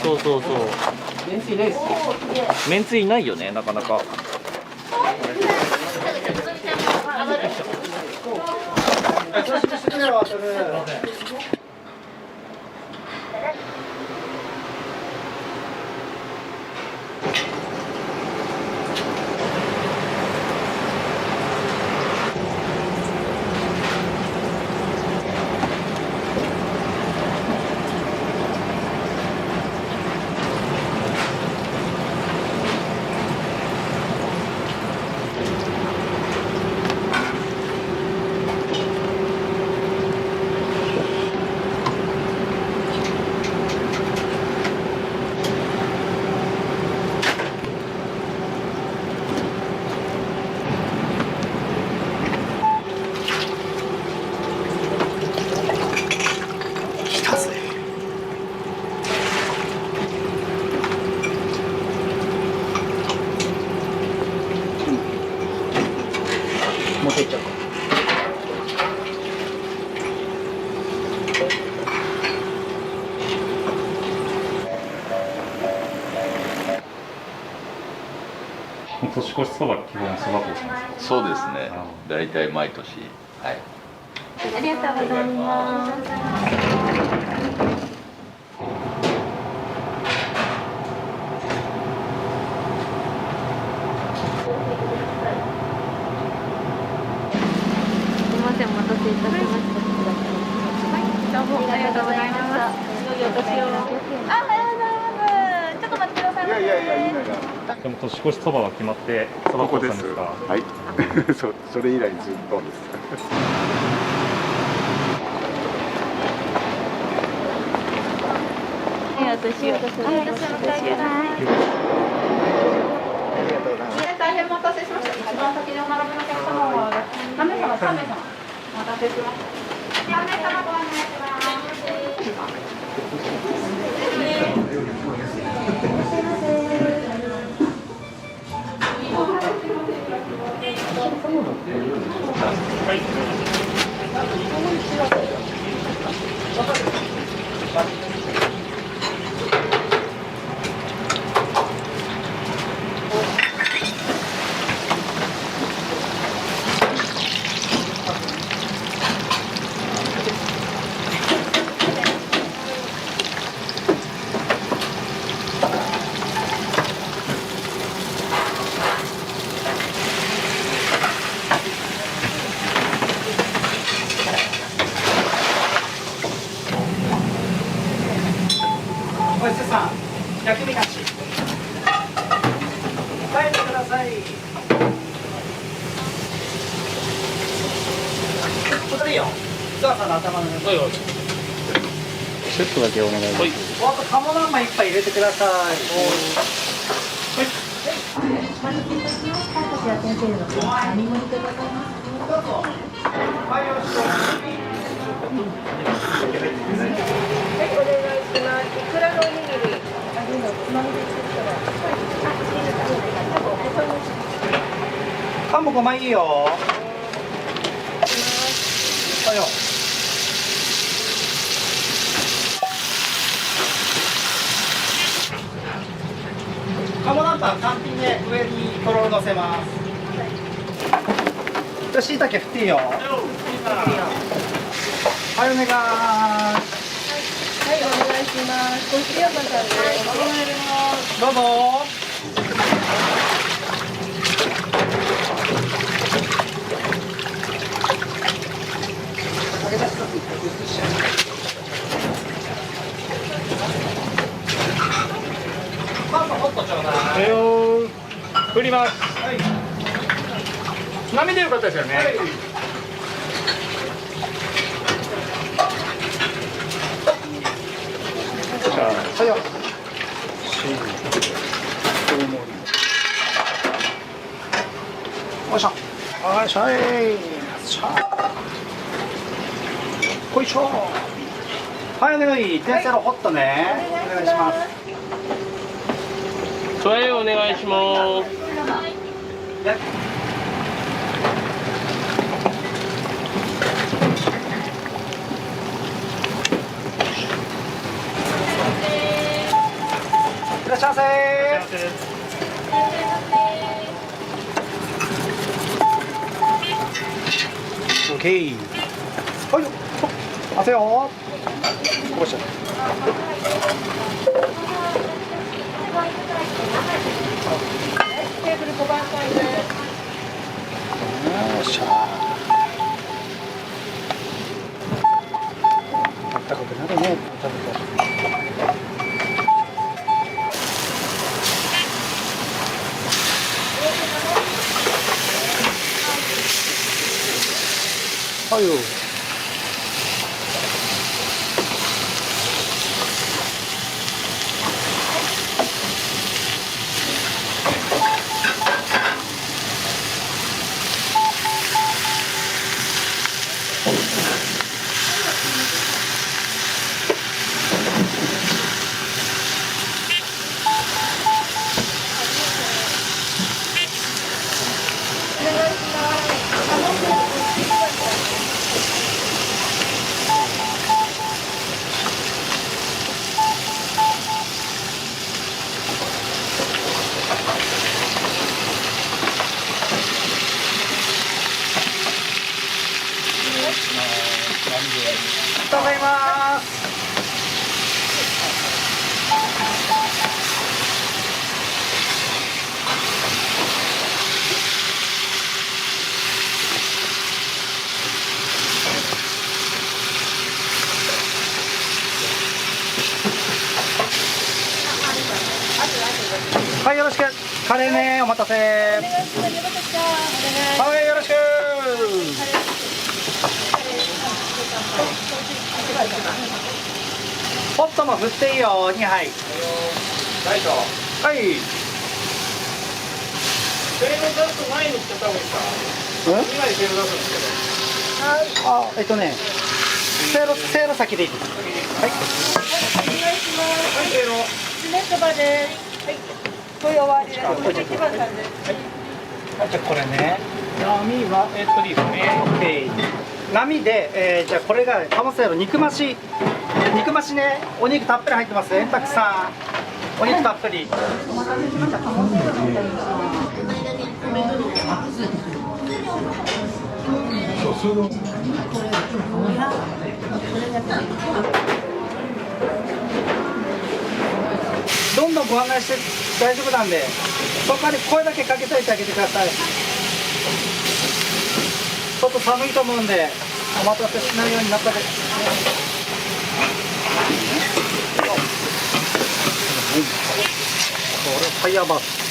そうそうそう。めんつゆいないよね、なかなか。年越しそば基本そば粉ですか？そうですね。大体毎年。はい。ありがとうございます。すみません、お待たせいたしました。どうもありがとうございます。良いお年を。ありがとうございます。ちょっと待ってください。でも年越しそばは決まってそば粉さんですか？はい。それ以来ずっとです。大変お待たせしました。一番先にお並びのお客様は3名様、3名様お待たせしました。4名様ご案内します。おいしさん、焼き身なし。帰ってください。これいいよ。津川さんの頭の上。セットだけお願いします。あと鴨南蛮一杯入れてください。お待たせいたしました。こちら先生の並盛りでございます。どうぞ。はい、よろしくお願いします。はい、お願いします。いくらのおにぎり。缶も5枚いいよ。はいよ。鴨南蛮単品で上にとろろ乗せます。じゃあ椎茸振っていいよ。はい、お願い。はい、お願いします。こちらさんでどうぞ。パンとホットちょうだい。振ります。はい。つまみでよかったですよね。はい。はいよ。よいしょ。よいしょい。こいしょ。はい、お願い。天セロホットね。お願いします。それお願いします。いらっしゃいませ。オッケー。はいよ。待てよ。こぼしちゃう。テーブル5番階で。よっしゃ。あったかくなるね。食べて。はいよ。とうございます。はい、よろしく。カレーね、お待たせ。はい、よろしく。ホットも振っていいよ、2杯。ライト。はい。セール出す前に来た方がいいか。2枚セール出すんですけど。あ、せいろ先でいいです。はい。お願いします。はい、せーの。詰めそばです。はい。ご用はありがとうございます。一番さんです。はい、じゃあこれね。波はいいですね。波で、じゃあこれが鴨せいろ肉増しね。お肉たっぷり入ってます。円卓さん。お肉たっぷり。お待たせしました。鴨せいろのどんどんご案内して大丈夫なんで、そこに声だけかけといてあげてください。ちょっと寒いと思うんで、お待たせしないようになったで。これファイヤーバース。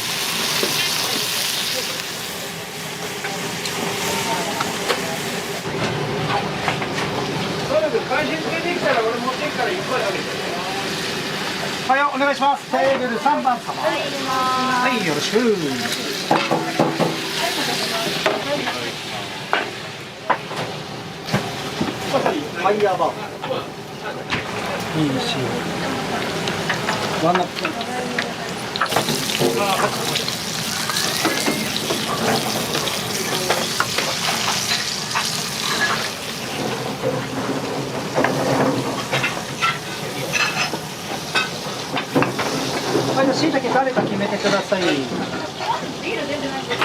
会社付けできたら俺持ってきたらいっぱいあげて。はい、お願いします。テーブル3番様。はい、よろしく。ファイヤーバー。いいし。ワンナップ。はい、しいたけ誰か決めてください。ビール全然ないです。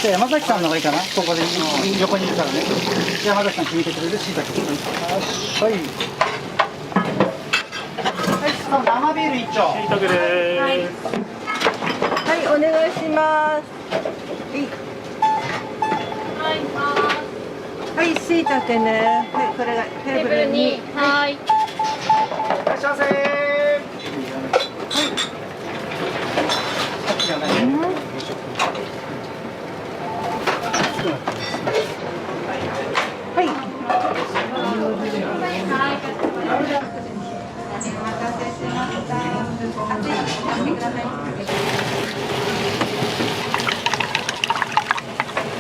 じゃあ山崎さんの方がいいかな。ここで横にいるからね。山崎さん決めてくれるしいたけ。はい。はい、生ビール一丁。しいたけです。はい、お願いします。はい、しいたけね。はい、これがテーブルに。はい。いらっしゃいませ。はい。さっきじゃない。はい。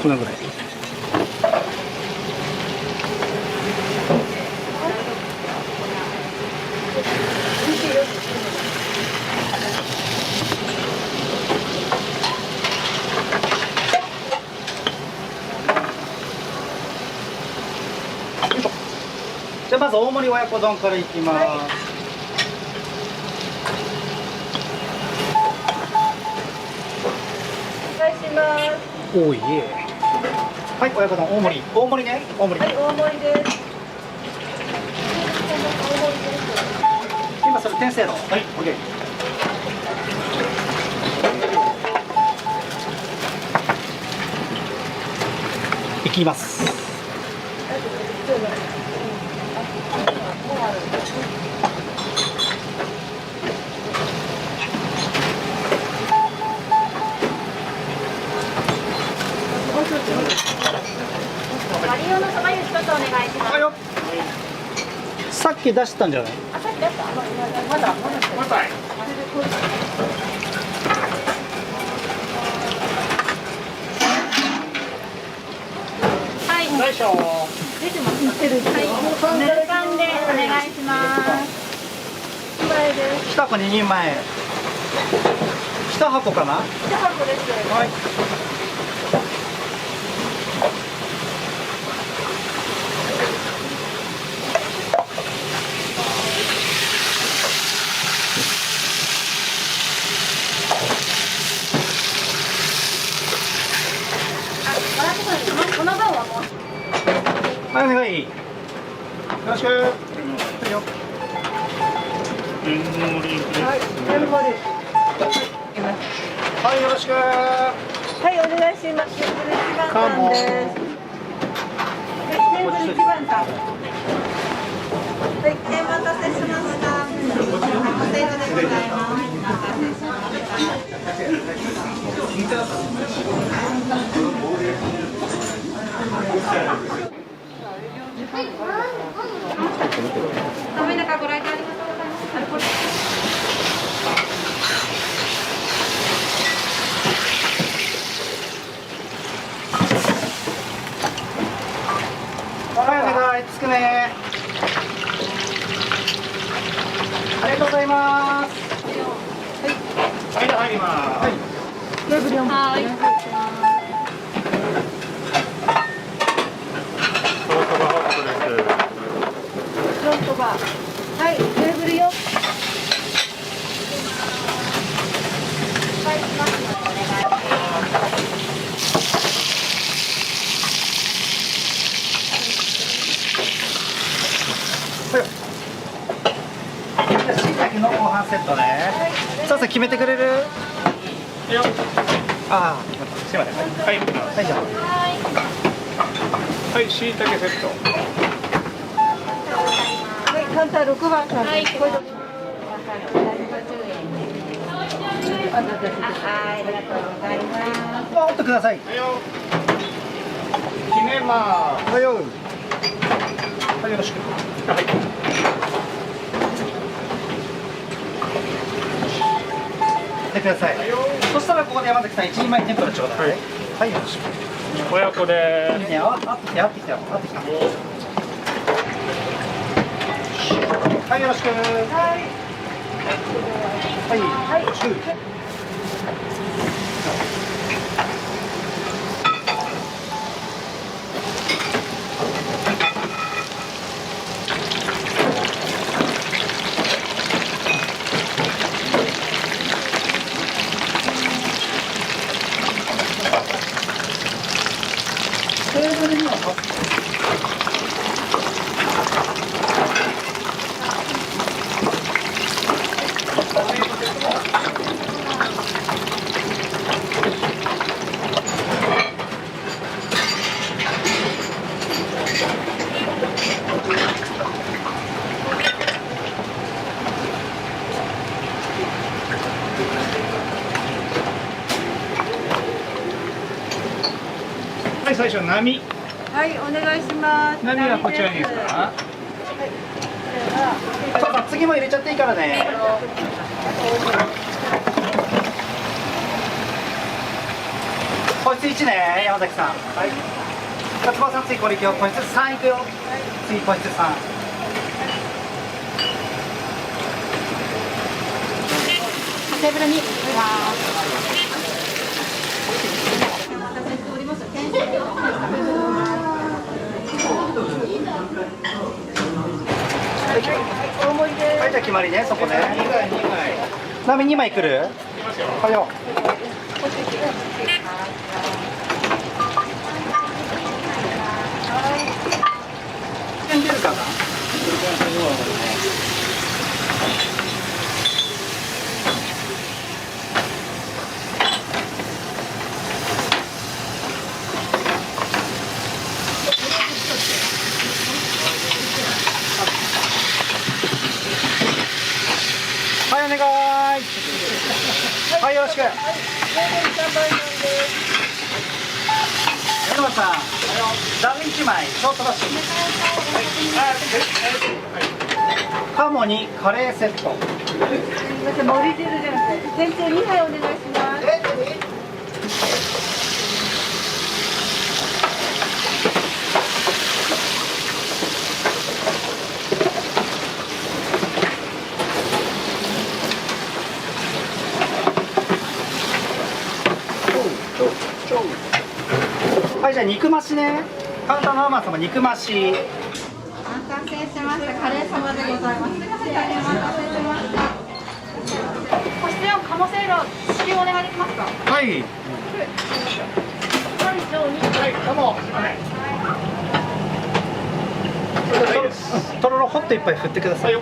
このぐらい。じゃあまず大盛り親子丼からいきます。はい、お願いします。おいえ。はい、親子丼大盛り。大盛りね。大盛り。はい、大盛りです。今それ天せいろ。はい、オッケー。いきます。マリオのそば湯一つお願いします。はいよ。さっき出したんじゃない？あ、さっき出した？まだ。はい。よいしょ。出てます。はい。ぬるかんでお願いします。1箱2人前。1箱かな？ 1箱です。はい。あ、笑ってこないではい、お願い。よろしく。はいよ。はい、よろしく。はい、お願いします。テーブル1番さんです。はい、テーブル1番さん。はい、お待たせしました。おせいろでございます。お待たせしま寒い中ご来店ありがとうございます。アルコールはい、お願い。つくね。ありがとうございます。はい、入ります。はい。テーブル4番。はい。フロントバー。はい、テーブル4。はい、します。お願いします。しいたけのご飯セットね。さあ決めてくれる？ああ、すいません。はい、はい、じゃあ。はい、しいたけセット。はい、カウンター6番さん。はい、これで。ありがとうございます。おっとください。決めます。はいよ。はい、よろしく。はい。ください。そしたらここで山崎さん1人前天ぷらちょうだい。はい、よろしく。親子で。いいね、あってきた、あってきた。はい、よろしく。はい。はい、よろしく。テーブルにははい、最初波。はい、お願いします。波はこちらにですか。そうそう、次も入れちゃっていいからね。個室1ね、山崎さん。はい。勝間さん、次これいくよ。個室3いくよ。次個室3。テーブルに。はい、じゃあ決まりね、そこね。波2枚来る？はいよ。出るかな？はい、お願い。はい、よろしく。山田さん、ダブ1枚、ショートバッシュ。鴨にカレーセット。すみません、盛り汁じゃなくて、天つゆ2杯お願いします。はい、じゃあ肉増しね。カウンターのママ様肉増し。お待たせしました。カレー様でございます。お待たせしました。個室4鴨せいろ支給お願いできますか。はい。3条2。はい、どうも。はい。ホット一杯振ってください。は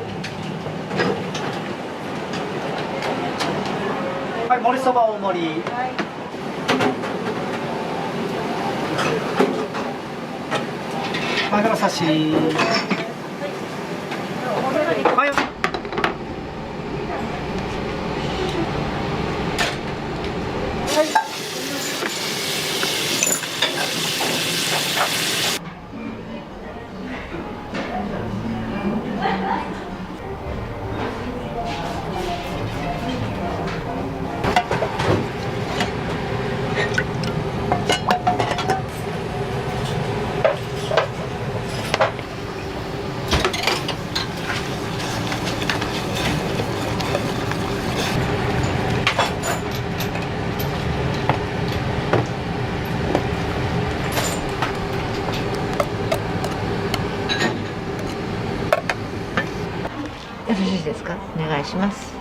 い、盛りそば大盛り。マグロ刺し。はい。よろしいですか？お願いします。